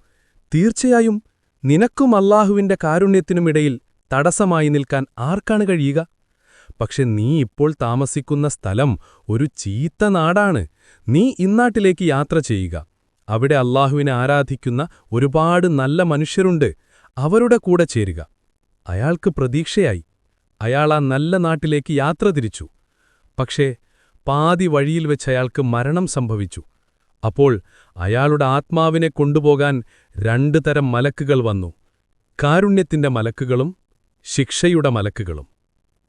തീർച്ചയായും നിനക്കും അല്ലാഹുവിന്റെ കാരുണ്യത്തിനുമിടയിൽ തടസ്സമായി നിൽക്കാൻ ആർക്കാണ് കഴിയുക? പക്ഷെ നീ ഇപ്പോൾ താമസിക്കുന്ന സ്ഥലം ഒരു ചീത്ത നാടാണ്. നീ ഇന്നാട്ടിലേക്ക് യാത്ര ചെയ്യുക. അവിടെ അല്ലാഹുവിനെ ആരാധിക്കുന്ന ഒരുപാട് നല്ല മനുഷ്യരുണ്ട്, അവരുടെ കൂടെ ചേരുക. അയാൾക്ക് പ്രതീക്ഷയായി. അയാൾ ആ നല്ല നാട്ടിലേക്ക് യാത്ര തിരിച്ചു. പക്ഷേ പാതി വഴിയിൽ വെച്ച് അയാൾക്ക് മരണം സംഭവിച്ചു. അപ്പോൾ അയാളുടെ ആത്മാവിനെ കൊണ്ടുപോകാൻ 2 തരം മലക്കുകൾ വന്നു. കാരുണ്യത്തിന്റെ മലക്കുകളും ശിക്ഷയുടെ മലക്കുകളും.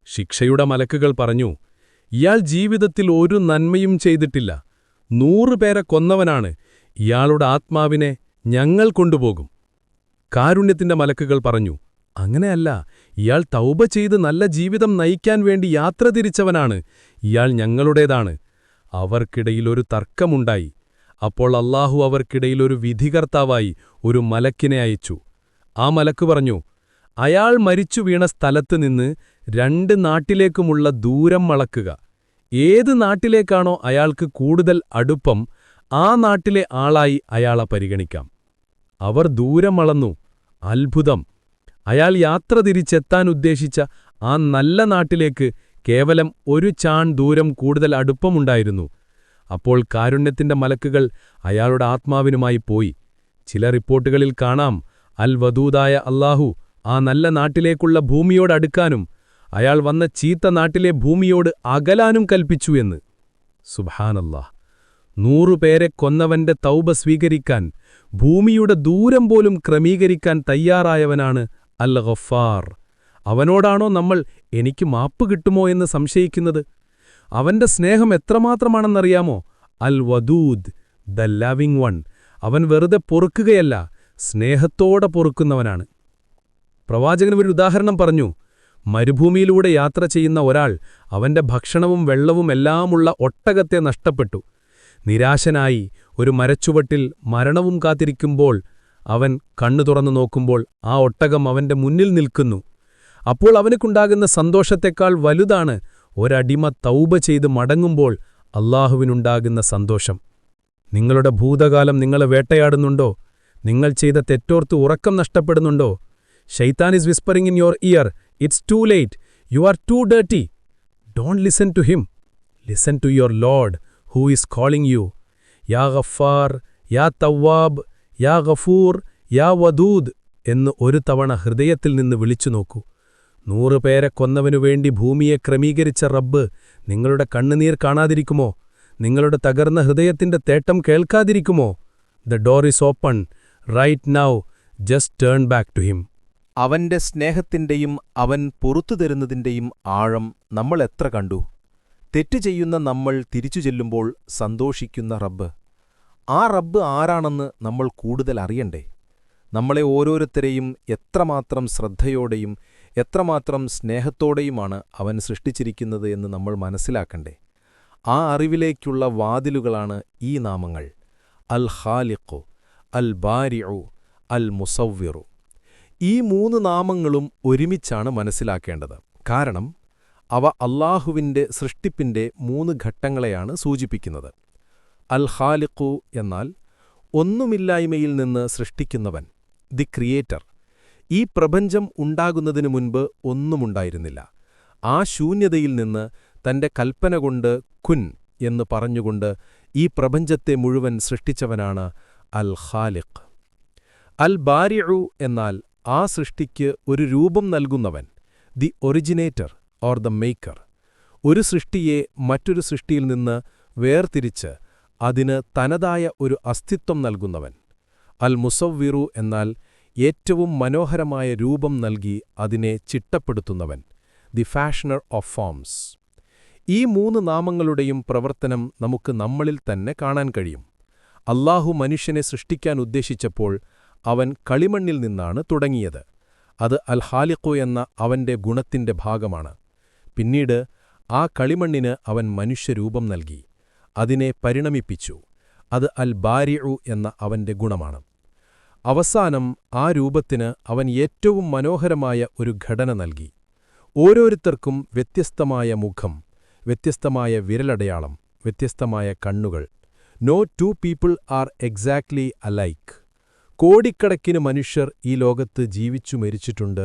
ശിക്ഷയുടെ മലക്കുകൾ പറഞ്ഞു, ഇയാൾ ജീവിതത്തിൽ ഒരു നന്മയും ചെയ്തിട്ടില്ല, 100 പേരെ കൊന്നവനാണ്, ഇയാളുടെ ആത്മാവിനെ ഞങ്ങൾ കൊണ്ടുപോകും. കാരുണ്യത്തിന്റെ മലക്കുകൾ പറഞ്ഞു, അങ്ങനെയല്ല, ഇയാൾ തൗബ ചെയ്ത് നല്ല ജീവിതം നയിക്കാൻ വേണ്ടി യാത്ര തിരിച്ചവനാണ്, ഇയാൾ ഞങ്ങളുടേതാണ്. അവർക്കിടയിൽ ഒരു തർക്കമുണ്ടായി. അപ്പോൾ അല്ലാഹു അവർക്കിടയിൽ ഒരു വിധികർത്താവായി ഒരു മലക്കിനെ അയച്ചു. ആ മലക്ക് പറഞ്ഞു, അയാൾ മരിച്ചു വീണ സ്ഥലത്ത് നിന്ന് 2 നാട്ടിലേക്കുമുള്ള ദൂരം അളക്കുക. ഏത് നാട്ടിലേക്കാണോ അയാൾക്ക് കൂടുതൽ അടുപ്പം, ആ നാട്ടിലെ ആളായി അയാളെ പരിഗണിക്കാം. അവർ ദൂരം അളന്നു. അത്ഭുതം! അയാൾ യാത്ര തിരിച്ചെത്താനുദ്ദേശിച്ച ആ നല്ല നാട്ടിലേക്ക് കേവലം 1 ചാൺ ദൂരം കൂടുതൽ അടുപ്പമുണ്ടായിരുന്നു. അപ്പോൾ കാരുണ്യത്തിന്റെ മലക്കുകൾ അയാളുടെ ആത്മാവിനുമായി പോയി. ചില റിപ്പോർട്ടുകളിൽ കാണാം, അൽ വദൂദായ അല്ലാഹു ആ നല്ല നാട്ടിലേക്കുള്ള ഭൂമിയോടടുക്കാനും അയാൾ വന്ന ചീത്ത നാട്ടിലെ ഭൂമിയോട് അകലാനും കൽപ്പിച്ചു എന്ന്. സുബ്ഹാനല്ലാഹ്! 100 പേരെ കൊന്നവന്റെ തൗബ സ്വീകരിക്കാൻ ഭൂമിയുടെ ദൂരം പോലും ക്രമീകരിക്കാൻ തയ്യാറായവനാണ് അൽ ഗഫാർ. അവനോടാണോ നമ്മൾ എനിക്ക് മാപ്പ് കിട്ടുമോ എന്ന് സംശയിക്കുന്നത്? അവന്റെ സ്നേഹം എത്രമാത്രമാണെന്നറിയാമോ? അൽ വദൂദ്, ദ ലവിംഗ് വൺ. അവൻ വെറുതെ പൊറുക്കുകയല്ല, സ്നേഹത്തോടെ പൊറുക്കുന്നവനാണ്. പ്രവാചകൻ ഒരു ഉദാഹരണം പറഞ്ഞു. മരുഭൂമിയിലൂടെ യാത്ര ചെയ്യുന്ന ഒരാൾ അവന്റെ ഭക്ഷണവും വെള്ളവും എല്ലാമുള്ള ഒട്ടകത്തെ നഷ്ടപ്പെട്ടു. നിരാശനായി ഒരു മരച്ചുവട്ടിൽ മരണവും കാത്തിരിക്കുമ്പോൾ അവൻ കണ്ണു തുറന്നു നോക്കുമ്പോൾ ആ ഒട്ടകം അവന്റെ മുന്നിൽ നിൽക്കുന്നു. അപ്പോൾ അവനുണ്ടാകുന്ന സന്തോഷത്തെക്കാൾ വലുതാണ് ഒരടിമ തൗബ ചെയ്ത് മടങ്ങുമ്പോൾ അല്ലാഹുവിനുണ്ടാകുന്ന സന്തോഷം. നിങ്ങളുടെ ഭൂതകാലം നിങ്ങളെ വേട്ടയാടുന്നുണ്ടോ? നിങ്ങൾ ചെയ്ത തെറ്റോർത്ത് ഉറക്കം നഷ്ടപ്പെടുന്നുണ്ടോ? ശൈത്താൻ is whispering in your ear, it's too late, you are too dirty. Don't listen to him, listen to your Lord who is calling you. യാ ഗഫാർ, യാ തവ്വാബ്, യാ ഗഫൂർ, യാ വദൂദ് എന്ന് ഒരു തവണ ഹൃദയത്തിൽ നിന്ന് വിളിച്ചു നോക്കൂ. 100 പേരെ കൊന്നവനുവേണ്ടി ഭൂമിയെ ക്രമീകരിച്ച റബ്ബ് നിങ്ങളുടെ കണ്ണുനീർ കാണാതിരിക്കുമോ? നിങ്ങളുടെ തകർന്ന ഹൃദയത്തിന്റെ തേട്ടം കേൾക്കാതിരിക്കുമോ? The door is open right now, just turn back to him. അവന്റെ സ്നേഹത്തിന്റെയും അവൻ പുറത്തുതരുന്നതിന്റെയും ആഴം നമ്മൾ എത്ര കണ്ടു. തെറ്റ് ചെയ്യുന്ന നമ്മൾ തിരിച്ചു ചെല്ലുമ്പോൾ സന്തോഷിക്കുന്ന റബ്ബ്. ആ റബ്ബ് ആരാണെന്ന് നമ്മൾ കൂടുതൽ അറിയണ്ടേ? നമ്മളെ ഓരോരുത്തരെയും എത്രമാത്രം ശ്രദ്ധയോടെയും എത്രമാത്രം സ്നേഹത്തോടെയുമാണ് അവൻ സൃഷ്ടിച്ചിരിക്കുന്നത് എന്ന് നമ്മൾ മനസ്സിലാക്കണ്ടേ? ആ അറിവിലേക്കുള്ള വാതിലുകളാണ് ഈ നാമങ്ങൾ: അൽ ഖാലിഖു, അൽ ബാരിഉ, അൽ മുസവ്വിറു. ഈ 3 നാമങ്ങളും ഒരുമിച്ചാണ് മനസ്സിലാക്കേണ്ടത്. കാരണം അവ അല്ലാഹുവിന്റെ സൃഷ്ടിപ്പിന്റെ 3 ഘട്ടങ്ങളെയാണ് സൂചിപ്പിക്കുന്നത്. അൽ ഖാലിഖു എന്നാൽ ഒന്നുമില്ലായ്മയിൽ നിന്ന് സൃഷ്ടിക്കുന്നവൻ, ദി ക്രിയേറ്റർ. ഈ പ്രപഞ്ചം ഉണ്ടാകുന്നതിനു മുൻപ് ഒന്നുമുണ്ടായിരുന്നില്ല. ആ ശൂന്യതയിൽ നിന്ന് തന്റെ കൽപ്പന കൊണ്ട് കുൻ എന്ന് പറഞ്ഞുകൊണ്ട് ഈ പ്രപഞ്ചത്തെ മുഴുവൻ സൃഷ്ടിച്ചവനാണ് അൽ ഖാലിഖ്. അൽ ബാരിഉ എന്നാൽ ആ സൃഷ്ടിക്ക് ഒരു രൂപം നൽകുന്നവൻ, the originator or the maker. ഒരു സൃഷ്ടിയെ മറ്റൊരു സൃഷ്ടിയിൽ നിന്ന് വേർതിരിച്ച് അതിന് തനതായ ഒരു അസ്തിത്വം നൽകുന്നവൻ. അൽ മുസവ്വിറു എന്നാൽ ഏറ്റവും മനോഹരമായ രൂപം നൽകി അതിനെ ചിട്ടപ്പെടുത്തുന്നവൻ, ദി ഫാഷനർ ഓഫ് ഫോംസ്. ഈ 3 നാമങ്ങളുടെയും പ്രവർത്തനം നമുക്ക് നമ്മളിൽ തന്നെ കാണാൻ കഴിയും. അല്ലാഹു മനുഷ്യനെ സൃഷ്ടിക്കാൻ ഉദ്ദേശിച്ചപ്പോൾ അവൻ കളിമണ്ണിൽ നിന്നാണ് തുടങ്ങിയത്. അത് അൽ ഖാലിഖു എന്ന അവന്റെ ഗുണത്തിന്റെ ഭാഗമാണ്. പിന്നീട് ആ കളിമണ്ണിന് അവൻ മനുഷ്യരൂപം നൽകി, അതിനെ പരിണമിപ്പിച്ചു. അത് അൽ ബാരിഉ എന്ന അവന്റെ ഗുണമാണ്. അവസാനം ആ രൂപത്തിന് അവൻ ഏറ്റവും മനോഹരമായ ഒരു ഘടന നൽകി. ഓരോരുത്തർക്കും വ്യത്യസ്തമായ മുഖം, വ്യത്യസ്തമായ വിരലടയാളം, വ്യത്യസ്തമായ കണ്ണുകൾ. No 2 people are exactly alike. കോടിക്കണക്കിന് മനുഷ്യർ ഈ ലോകത്ത് ജീവിച്ചു മരിച്ചിട്ടുണ്ട്,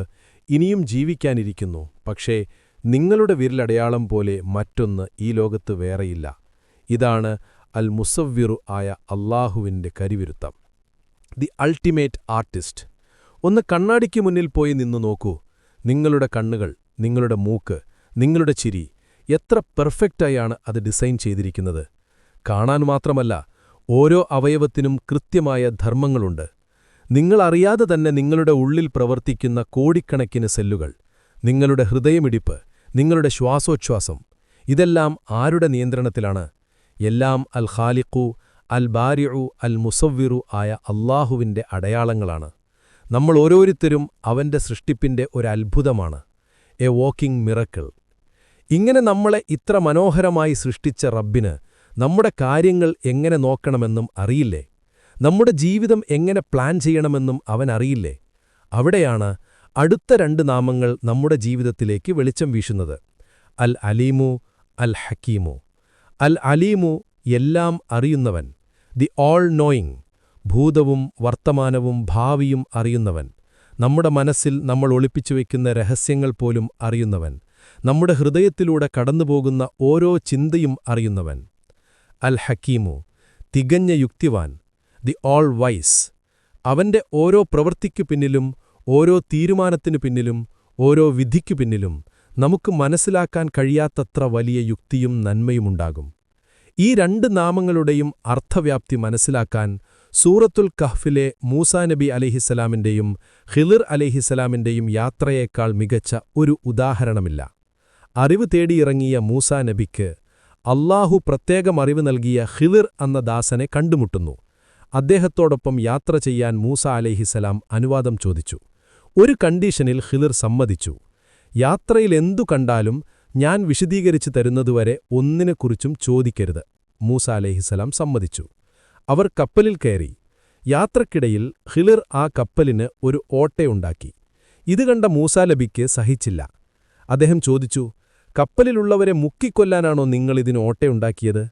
ഇനിയും ജീവിക്കാനിരിക്കുന്നു. പക്ഷേ നിങ്ങളുടെ വിരലടയാളം പോലെ മറ്റൊന്ന് ഈ ലോകത്ത് വേറെയില്ല. ഇതാണ് അൽ മുസവ്വിറു ആയ അല്ലാഹുവിന്റെ കരിവിരുത്തം, ദി അൾട്ടിമേറ്റ് ആർട്ടിസ്റ്റ്. ഒന്ന് കണ്ണാടിക്ക് മുന്നിൽ പോയി നിന്നു നോക്കൂ. നിങ്ങളുടെ കണ്ണുകൾ, നിങ്ങളുടെ മൂക്ക്, നിങ്ങളുടെ ചിരി, എത്ര പെർഫെക്റ്റായാണ് അത് ഡിസൈൻ ചെയ്തിരിക്കുന്നത്. കാണാൻ മാത്രമല്ല, ഓരോ അവയവത്തിനും കൃത്യമായ ധർമ്മങ്ങളുണ്ട്. നിങ്ങളറിയാതെ തന്നെ നിങ്ങളുടെ ഉള്ളിൽ പ്രവർത്തിക്കുന്ന കോടിക്കണക്കിന് സെല്ലുകൾ, നിങ്ങളുടെ ഹൃദയമിടിപ്പ്, നിങ്ങളുടെ ശ്വാസോച്ഛ്വാസം, ഇതെല്ലാം ആരുടെ നിയന്ത്രണത്തിലാണ്? എല്ലാം അൽ ഖാലിഖു, അൽ ബാരിഉ, അൽ മുസവ്വിറു ആയ അല്ലാഹുവിന്റെ അടയാളങ്ങളാണ്. നമ്മൾ ഓരോരുത്തരും അവന്റെ സൃഷ്ടിപ്പിന്റെ ഒരത്ഭുതമാണ്, എ വാക്കിംഗ് മിറക്കിൾ. ഇങ്ങനെ നമ്മളെ ഇത്ര മനോഹരമായി സൃഷ്ടിച്ച റബ്ബിന് നമ്മുടെ കാര്യങ്ങൾ എങ്ങനെ നോക്കണമെന്നും അറിയില്ലേ? നമ്മുടെ ജീവിതം എങ്ങനെ പ്ലാൻ ചെയ്യണമെന്നും അവനറിയില്ലേ? അവിടെയാണ് അടുത്ത 2 നാമങ്ങൾ നമ്മുടെ ജീവിതത്തിലേക്ക് വെളിച്ചം വീശുന്നത്, അൽ അലീമു, അൽ ഹക്കീമു. അൽ അലീമു എല്ലാം അറിയുന്നവൻ, ദി ഓൾ നോയിങ്, ഭൂതവും വർത്തമാനവും ഭാവിയും അറിയുന്നവൻ, നമ്മുടെ മനസ്സിൽ നമ്മൾ ഒളിപ്പിച്ചുവെക്കുന്ന രഹസ്യങ്ങൾ പോലും അറിയുന്നവൻ, നമ്മുടെ ഹൃദയത്തിലൂടെ കടന്നുപോകുന്ന ഓരോ ചിന്തയും അറിയുന്നവൻ. അൽ ഹക്കീമു, തികഞ്ഞ യുക്തിവാൻ, ദി ഓൾ വൈസ്. അവന്റെ ഓരോ പ്രവൃത്തിക്കു പിന്നിലും, ഓരോ തീരുമാനത്തിനു പിന്നിലും, ഓരോ വിധിക്കു പിന്നിലും നമുക്ക് മനസ്സിലാക്കാൻ കഴിയാത്തത്ര വലിയ യുക്തിയും നന്മയുമുണ്ടാകും. ഈ 2 നാമങ്ങളുടെയും അർത്ഥവ്യാപ്തി മനസ്സിലാക്കാൻ സൂറത്തുൽ കഹ്ഫിലെ മൂസാ നബി അലൈഹിസ്സലാമിന്റെയും ഖിളിർ അലൈഹിസ്സലാമിന്റെയും യാത്രയേക്കാൾ മികച്ച ഒരു ഉദാഹരണമില്ല. അറിവ് തേടിയിറങ്ങിയ മൂസാ നബിക്ക് അല്ലാഹു പ്രത്യേകം അറിവ് നൽകിയ ഖിളിർ എന്ന ദാസനെ കണ്ടുമുട്ടുന്നു. അദ്ദേഹത്തോടൊപ്പം യാത്ര ചെയ്യാൻ മൂസാ അലൈഹിസ്സലാം അനുവാദം ചോദിച്ചു. ഒരു കണ്ടീഷനിൽ ഖിളിർ സമ്മതിച്ചു. യാത്രയിൽ എന്തു കണ്ടാലും ഞാൻ വിശദീകരിച്ചു തരുന്നതുവരെ ഒന്നിനെക്കുറിച്ചും ചോദിക്കരുത്. മൂസാ അലൈഹിസ്സലാം സമ്മതിച്ചു. അവർ കപ്പലിൽ കയറി. യാത്രക്കിടയിൽ ഖിളിർ ആ കപ്പലിന് ഒരു ഓട്ടയുണ്ടാക്കി. ഇത് കണ്ട മൂസാ നബിക്ക് സഹിച്ചില്ല. അദ്ദേഹം ചോദിച്ചു, കപ്പലിലുള്ളവരെ മുക്കിക്കൊല്ലാനാണോ നിങ്ങളിതിന് ഓട്ടയുണ്ടാക്കിയത്?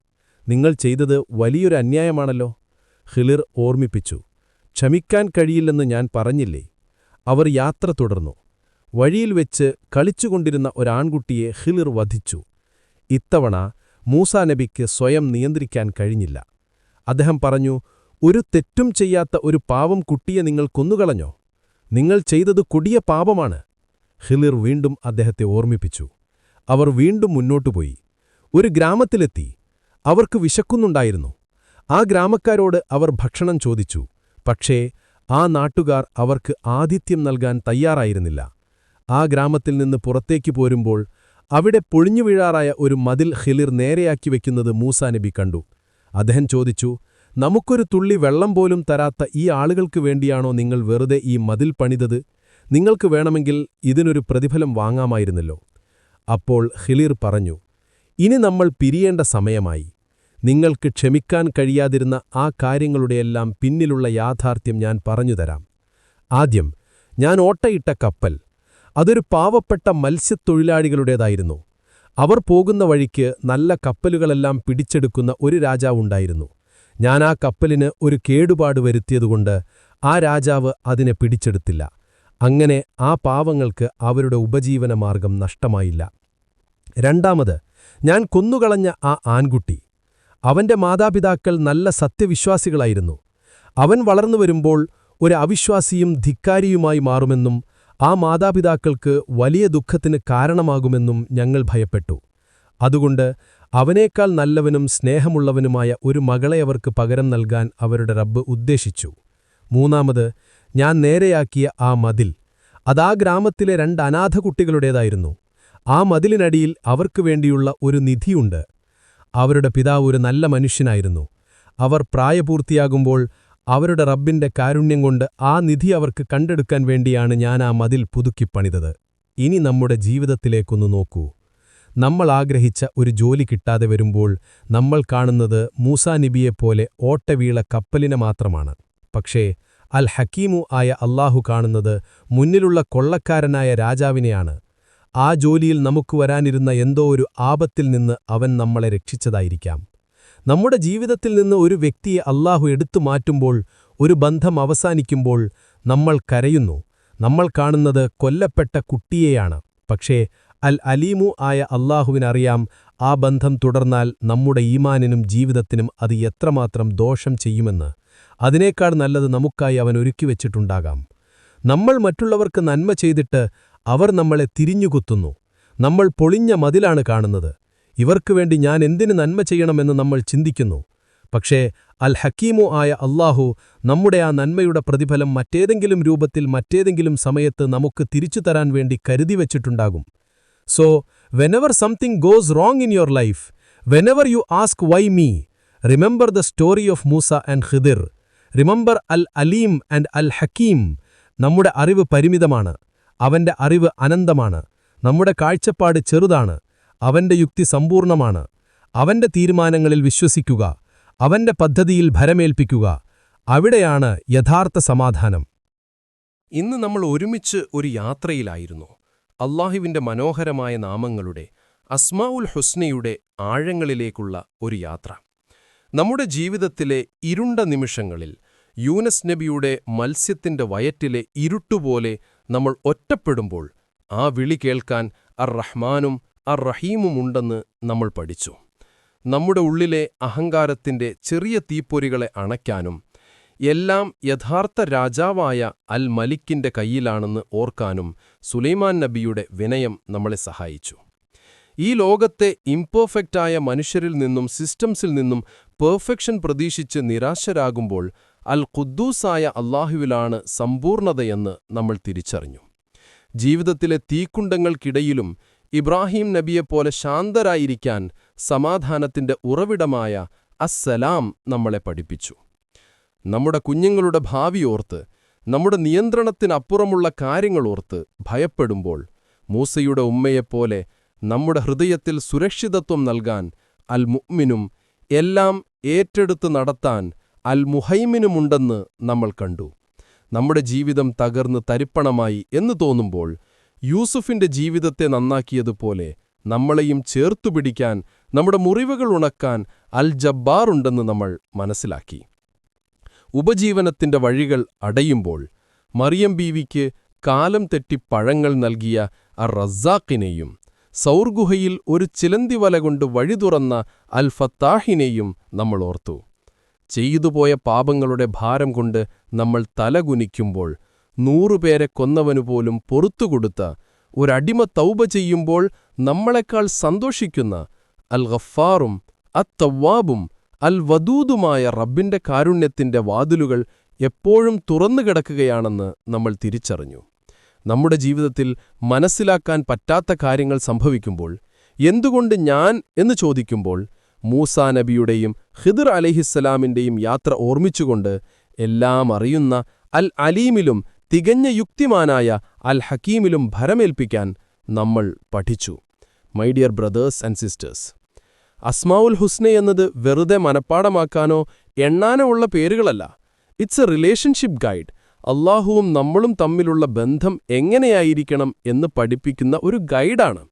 നിങ്ങൾ ചെയ്തത് വലിയൊരു അന്യായമാണല്ലോ. ഖിളിർ ഓർമ്മിപ്പിച്ചു, ക്ഷമിക്കാൻ കഴിയില്ലെന്ന് ഞാൻ പറഞ്ഞില്ലേ? അവർ യാത്ര തുടർന്നു. വഴിയിൽ വെച്ച് കളിച്ചുകൊണ്ടിരുന്ന ഒരാൺകുട്ടിയെ ഖിളിർ വധിച്ചു. ഇത്തവണ മൂസാ നബിക്ക് സ്വയം നിയന്ത്രിക്കാൻ കഴിഞ്ഞില്ല. അദ്ദേഹം പറഞ്ഞു, ഒരു തെറ്റും ചെയ്യാത്ത ഒരു പാവം കുട്ടിയെ നിങ്ങൾ കൊന്നുകളഞ്ഞോ? നിങ്ങൾ ചെയ്തത് കൊടിയ പാപമാണ്. ഖിളിർ വീണ്ടും അദ്ദേഹത്തെ ഓർമ്മിപ്പിച്ചു. അവർ വീണ്ടും മുന്നോട്ടുപോയി. ഒരു ഗ്രാമത്തിലെത്തി. അവർക്ക് വിശക്കുന്നുണ്ടായിരുന്നു. ആ ഗ്രാമക്കാരോട് അവർ ഭക്ഷണം ചോദിച്ചു. പക്ഷേ ആ നാട്ടുകാർ അവർക്ക് ആതിഥ്യം നൽകാൻ തയ്യാറായിരുന്നില്ല. ആ ഗ്രാമത്തിൽ നിന്ന് പുറത്തേക്ക് പോരുമ്പോൾ അവിടെ പൊളിഞ്ഞുവീഴാറായ ഒരു മതിൽ ഖിളിർ നേരെയാക്കി വയ്ക്കുന്നത് മൂസാ നബി കണ്ടു. അദ്ദേഹം ചോദിച്ചു, നമുക്കൊരു തുള്ളി വെള്ളം പോലും തരാത്ത ഈ ആളുകൾക്ക് വേണ്ടിയാണോ നിങ്ങൾ വെറുതെ ഈ മതിൽ പണിതത്? നിങ്ങൾക്ക് വേണമെങ്കിൽ ഇതിനൊരു പ്രതിഫലം വാങ്ങാമായിരുന്നല്ലോ. അപ്പോൾ ഖിളിർ പറഞ്ഞു, ഇനി നമ്മൾ പിരിയേണ്ട സമയമായി. നിങ്ങൾക്ക് ക്ഷമിക്കാൻ കഴിയാതിരുന്ന ആ കാര്യങ്ങളുടെയെല്ലാം പിന്നിലുള്ള യാഥാർത്ഥ്യം ഞാൻ പറഞ്ഞുതരാം. ആദ്യം, ഞാൻ ഓട്ടയിട്ട കപ്പൽ, അതൊരു പാവപ്പെട്ട മത്സ്യത്തൊഴിലാളികളുടേതായിരുന്നു. അവർ പോകുന്ന വഴിക്ക് നല്ല കപ്പലുകളെല്ലാം പിടിച്ചെടുക്കുന്ന ഒരു രാജാവുണ്ടായിരുന്നു. ഞാൻ ആ കപ്പലിന് ഒരു കേടുപാട് വരുത്തിയതുകൊണ്ട് ആ രാജാവ് അതിനെ പിടിച്ചെടുത്തില്ല. അങ്ങനെ ആ പാവങ്ങൾക്ക് അവരുടെ ഉപജീവനമാർഗം നഷ്ടമായില്ല. രണ്ടാമത്, ഞാൻ കൊന്നുകളഞ്ഞ ആ ആൺകുട്ടി. അവന്റെ മാതാപിതാക്കൾ നല്ല സത്യവിശ്വാസികളായിരുന്നു. അവൻ വളർന്നുവരുമ്പോൾ ഒരു അവിശ്വാസിയും ധിക്കാരിയുമായി മാറുമെന്നും ആ മാതാപിതാക്കൾക്ക് വലിയ ദുഃഖത്തിന് കാരണമാകുമെന്നും ഞങ്ങൾ ഭയപ്പെട്ടു. അതുകൊണ്ട് അവനേക്കാൾ നല്ലവനും സ്നേഹമുള്ളവനുമായ ഒരു മകളെ അവർക്ക് പകരം നൽകാൻ അവരുടെ റബ്ബ് ഉദ്ദേശിച്ചു. മൂന്നാമത്, ഞാൻ നേരെയാക്കിയ ആ മതിൽ, അതാ ഗ്രാമത്തിലെ 2 അനാഥ കുട്ടികളുടേതായിരുന്നു. ആ മതിലിനടിയിൽ അവർക്കു വേണ്ടിയുള്ള ഒരു നിധിയുണ്ട്. അവരുടെ പിതാവ് ഒരു നല്ല മനുഷ്യനായിരുന്നു. അവർ പ്രായപൂർത്തിയാകുമ്പോൾ അവരുടെ റബ്ബിന്റെ കാരുണ്യം കൊണ്ട് ആ നിധി അവർക്ക് കണ്ടെടുക്കാൻ വേണ്ടിയാണ് ഞാൻ ആ മതിൽ പുതുക്കിപ്പണിതത്. ഇനി നമ്മുടെ ജീവിതത്തിലേക്കൊന്നു നോക്കൂ. നമ്മൾ ആഗ്രഹിച്ച ഒരു ജോലി കിട്ടാതെ വരുമ്പോൾ നമ്മൾ കാണുന്നത് മൂസാ നബിയെപ്പോലെ ഓട്ടവീള കപ്പലിനെ മാത്രമാണ്. പക്ഷേ അൽ ഹക്കീമു ആയ അല്ലാഹു കാണുന്നത് മുന്നിലുള്ള കൊള്ളക്കാരനായ രാജാവിനെയാണ്. ആ ജോലിയിൽ നമുക്ക് വരാനിരുന്ന എന്തോ ഒരു ആപത്തിൽ നിന്ന് അവൻ നമ്മളെ രക്ഷിച്ചതായിരിക്കാം. നമ്മുടെ ജീവിതത്തിൽ നിന്ന് ഒരു വ്യക്തിയെ അല്ലാഹു എടുത്തു മാറ്റുമ്പോൾ, ഒരു ബന്ധം അവസാനിക്കുമ്പോൾ നമ്മൾ കരയുന്നു. നമ്മൾ കാണുന്നത് കൊല്ലപ്പെട്ട കുട്ടിയെയാണ്. പക്ഷേ അൽ അലീമു ആയ അല്ലാഹുവിനറിയാം ആ ബന്ധം തുടർന്നാൽ നമ്മുടെ ഈമാനിനും ജീവിതത്തിനും അത് എത്രമാത്രം ദോഷം ചെയ്യുമെന്ന്. അതിനേക്കാൾ നല്ലത് നമുക്കായി അവൻ ഒരുക്കിവെച്ചിട്ടുണ്ടാകാം. നമ്മൾ മറ്റുള്ളവർക്ക് നന്മ ചെയ്തിട്ട് അവർ നമ്മളെ തിരിഞ്ഞുകുത്തുന്നു. നമ്മൾ പൊളിഞ്ഞ മതിലാണ് കാണുന്നത്. ഇവർക്കു വേണ്ടി ഞാൻ എന്തിനു നന്മ ചെയ്യണമെന്ന് നമ്മൾ ചിന്തിക്കുന്നു. പക്ഷേ അൽ ഹക്കീമു ആയ അല്ലാഹു നമ്മുടെ ആ നന്മയുടെ പ്രതിഫലം മറ്റേതെങ്കിലും രൂപത്തിൽ മറ്റേതെങ്കിലും സമയത്ത് നമുക്ക് തിരിച്ചു തരാൻ വേണ്ടി കരുതിവച്ചിട്ടുണ്ടാകും. So, whenever something goes wrong in your life, whenever you ask why me, remember the story of Musa and Khidir. Remember Al-Alim and Al-Hakim. നമ്മുടെ അറിവ് പരിമിതമാണ്. അവന്റെ അറിവ് അനന്തമാണ്. നമ്മുടെ കാഴ്ചപ്പാട് ചെറുതാണ്. അവന്റെ യുക്തി സമ്പൂർണമാണ്. അവന്റെ തീരുമാനങ്ങളിൽ വിശ്വസിക്കുക. അവന്റെ പദ്ധതിയിൽ ഭരമേൽപ്പിക്കുക. അവിടെയാണ് യഥാർത്ഥ സമാധാനം. ഇന്ന് നമ്മൾ ഒരുമിച്ച് ഒരു യാത്രയിലായിരുന്നു. അല്ലാഹുവിന്റെ മനോഹരമായ നാമങ്ങളുടെ, അസ്മാഉൽ ഹുസ്നയുടെ ആഴങ്ങളിലേക്കുള്ള ഒരു യാത്ര. നമ്മുടെ ജീവിതത്തിലെ ഇരുണ്ട നിമിഷങ്ങളിൽ യൂനസ് നബിയുടെ മത്സ്യത്തിന്റെ വയറ്റിലെ ഇരുട്ടുപോലെ നമ്മൾ ഒറ്റപ്പെടുമ്പോൾ ആ വിളി കേൾക്കാൻ അർ-റഹ്മാനും അർ-റഹീമുമുണ്ടെന്ന് നമ്മൾ പഠിച്ചു. നമ്മുടെ ഉള്ളിലെ അഹങ്കാരത്തിന്റെ ചെറിയ തീപ്പൊരികളെ അണയ്ക്കാനും എല്ലാം യഥാർത്ഥ രാജാവായ അൽ മലിക്കിന്റെ കയ്യിലാണെന്ന് ഓർക്കാനും സുലൈമാൻ നബിയുടെ വിനയം നമ്മളെ സഹായിച്ചു. ഈ ലോകത്തെ ഇംപെർഫെക്റ്റായ മനുഷ്യരിൽ നിന്നും സിസ്റ്റംസിൽ നിന്നും പെർഫെക്ഷൻ പ്രതീക്ഷിച്ച് നിരാശരാകുമ്പോൾ അൽ ഖുദ്ദൂസായ അല്ലാഹുവിലാണ് സമ്പൂർണതയെന്ന് നമ്മൾ തിരിച്ചറിഞ്ഞു. ജീവിതത്തിലെ തീക്കുണ്ടങ്ങൾക്കിടയിലും ഇബ്രാഹിം നബിയെപ്പോലെ ശാന്തരായിരിക്കാൻ സമാധാനത്തിന്റെ ഉറവിടമായ അസ്സലാം നമ്മളെ പഠിപ്പിച്ചു. നമ്മുടെ കുഞ്ഞുങ്ങളുടെ ഭാവിയോർത്ത്, നമ്മുടെ നിയന്ത്രണത്തിനപ്പുറമുള്ള കാര്യങ്ങളോർത്ത് ഭയപ്പെടുമ്പോൾ മൂസയുടെ ഉമ്മയെപ്പോലെ നമ്മുടെ ഹൃദയത്തിൽ സുരക്ഷിതത്വം നൽകാൻ അൽ മുഅ്മിനും എല്ലാം ഏറ്റെടുത്ത് നടത്താൻ അൽ മുഹൈമിനുമുണ്ടെന്ന് നമ്മൾ കണ്ടു. നമ്മുടെ ജീവിതം തകർന്ന് തരിപ്പണമായി എന്ന് തോന്നുമ്പോൾ യൂസുഫിന്റെ ജീവിതത്തെ നന്നാക്കിയതുപോലെ നമ്മളെയും ചേർത്തുപിടിക്കാൻ, നമ്മുടെ മുറിവുകൾ ഉണക്കാൻ അൽ ജബ്ബാറുണ്ടെന്ന് നമ്മൾ മനസ്സിലാക്കി. ഉപജീവനത്തിന്റെ വഴികൾ അടയുമ്പോൾ മറിയം ബീവിക്ക് കാലം തെറ്റി പഴങ്ങൾ നൽകിയ അർ-റസ്സാഖിനെയും സൗർഗുഹയിൽ ഒരു ചിലന്തിവല കൊണ്ട് വഴി തുറന്ന അൽ ഫത്താഹിനെയും നമ്മൾ ഓർത്തു. ചെയ്തുപോയ പാപങ്ങളുടെ ഭാരം കൊണ്ട് നമ്മൾ തലകുനിക്കുമ്പോൾ 100 പേരെ കൊന്നവനുപോലും പൊറുത്തുകൊടുത്ത ഒരടിമ തൗബ ചെയ്യുമ്പോൾ നമ്മളെക്കാൾ സന്തോഷിക്കുന്ന അൽ ഗഫാറും അത്തവ്വാബും അൽ വദൂദുമായ റബ്ബിന്റെ കാരുണ്യത്തിന്റെ വാതിലുകൾ എപ്പോഴും തുറന്നുകിടക്കുകയാണെന്ന് നമ്മൾ തിരിച്ചറിഞ്ഞു. നമ്മുടെ ജീവിതത്തിൽ മനസ്സിലാക്കാൻ പറ്റാത്ത കാര്യങ്ങൾ സംഭവിക്കുമ്പോൾ, എന്തുകൊണ്ട് ഞാൻ എന്ന് ചോദിക്കുമ്പോൾ, മൂസാ നബിയുടെയും ഖിദ്ർ അലൈഹിസ്സലാമിന്റെയും യാത്ര ഓർമ്മിച്ചുകൊണ്ട് എല്ലാം അറിയുന്ന അൽ അലീമിലും തികഞ്ഞ യുക്തിമാനായ അൽ ഹക്കീമിലും ഭരമേൽപ്പിക്കാൻ നമ്മൾ പഠിച്ചു. My dear brothers and sisters, അസ്മാഉൽ ഹുസ്ന എന്നത് വെറുതെ മനപ്പാടമാക്കാനോ എണ്ണാനോ ഉള്ള പേരുകളല്ല. It's a relationship guide. അല്ലാഹുവും നമ്മളും തമ്മിലുള്ള ബന്ധം എങ്ങനെയായിരിക്കണം എന്ന് പഠിപ്പിക്കുന്ന ഒരു ഗൈഡാണ്.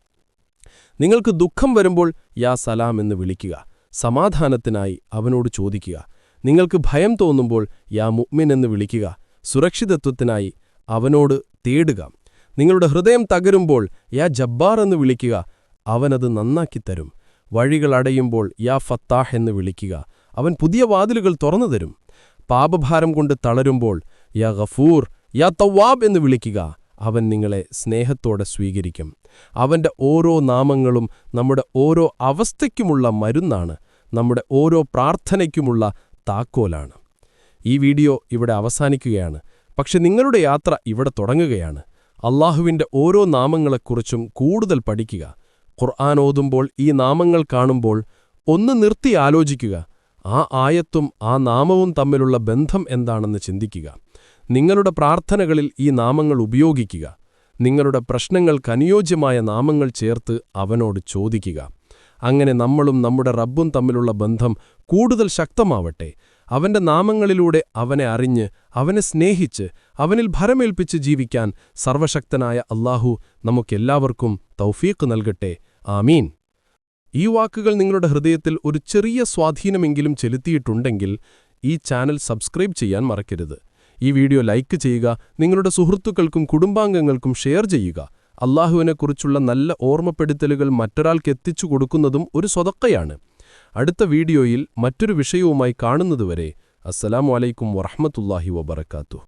നിങ്ങൾക്ക് ദുഃഖം വരുമ്പോൾ യാ സലാം എന്ന് വിളിക്കുക. സമാധാനത്തിനായി അവനോട് ചോദിക്കുക. നിങ്ങൾക്ക് ഭയം തോന്നുമ്പോൾ യാ മുഅ്മിൻ എന്ന് വിളിക്കുക. സുരക്ഷിതത്വത്തിനായി അവനോട് തേടുക. നിങ്ങളുടെ ഹൃദയം തകരുമ്പോൾ യാ ജബ്ബാർ എന്ന് വിളിക്കുക. അവനത് നന്നാക്കിത്തരും. വഴികൾ അടയുമ്പോൾ യാ ഫത്താഹ് എന്ന് വിളിക്കുക. അവൻ പുതിയ വാതിലുകൾ തുറന്നുതരും. പാപഭാരം കൊണ്ട് തളരുമ്പോൾ യാ ഗഫൂർ, യാ തവ്വാബ് എന്ന് വിളിക്കുക. അവൻ നിങ്ങളെ സ്നേഹത്തോടെ സ്വീകരിക്കും. അവന്റെ ഓരോ നാമങ്ങളും നമ്മുടെ ഓരോ അവസ്ഥയ്ക്കുമുള്ള മരുന്നാണ്, നമ്മുടെ ഓരോ പ്രാർത്ഥനയ്ക്കുമുള്ള താക്കോലാണ്. ഈ വീഡിയോ ഇവിടെ അവസാനിക്കുകയാണ്. പക്ഷെ നിങ്ങളുടെ യാത്ര ഇവിടെ തുടങ്ങുകയാണ്. അല്ലാഹുവിന്റെ ഓരോ നാമങ്ങളെക്കുറിച്ചും കൂടുതൽ പഠിക്കുക. ഖുർആൻ ഓതുമ്പോൾ ഈ നാമങ്ങൾ കാണുമ്പോൾ ഒന്ന് നിർത്തി ആലോചിക്കുക. ആ ആയത്തും ആ നാമവും തമ്മിലുള്ള ബന്ധം എന്താണെന്ന് ചിന്തിക്കുക. നിങ്ങളുടെ പ്രാർത്ഥനകളിൽ ഈ നാമങ്ങൾ ഉപയോഗിക്കുക. നിങ്ങളുടെ പ്രശ്നങ്ങൾക്ക് അനുയോജ്യമായ നാമങ്ങൾ ചേർത്ത് അവനോട് ചോദിക്കുക. അങ്ങനെ നമ്മളും നമ്മുടെ റബ്ബും തമ്മിലുള്ള ബന്ധം കൂടുതൽ ശക്തമാവട്ടെ. അവന്റെ നാമങ്ങളിലൂടെ അവനെ അറിഞ്ഞ്, അവനെ സ്നേഹിച്ച്, അവനിൽ ഭരമേൽപ്പിച്ച് ജീവിക്കാൻ സർവശക്തനായ അല്ലാഹു നമുക്കെല്ലാവർക്കും തൗഫീഖ് നൽകട്ടെ. ആമീൻ. ഈ വാക്കുകൾ നിങ്ങളുടെ ഹൃദയത്തിൽ ഒരു ചെറിയ സ്വാധീനമെങ്കിലും ചെലുത്തിയിട്ടുണ്ടെങ്കിൽ ഈ ചാനൽ സബ്സ്ക്രൈബ് ചെയ്യാൻ മറക്കരുത്. ഈ വീഡിയോ ലൈക്ക് ചെയ്യുക. നിങ്ങളുടെ സുഹൃത്തുക്കൾക്കും കുടുംബാംഗങ്ങൾക്കും ഷെയർ ചെയ്യുക. അല്ലാഹുവിനെക്കുറിച്ചുള്ള നല്ല ഓർമ്മപ്പെടുത്തലുകൾ മറ്റൊരാൾക്ക് എത്തിച്ചു കൊടുക്കുന്നതും ഒരു സ്വതക്കയാണ്. അടുത്ത വീഡിയോയിൽ മറ്റൊരു വിഷയവുമായി കാണുന്നതുവരെ അസ്സലാമു അലൈക്കും വറഹ്മത്തുള്ളാഹി വബറകാതുഹു.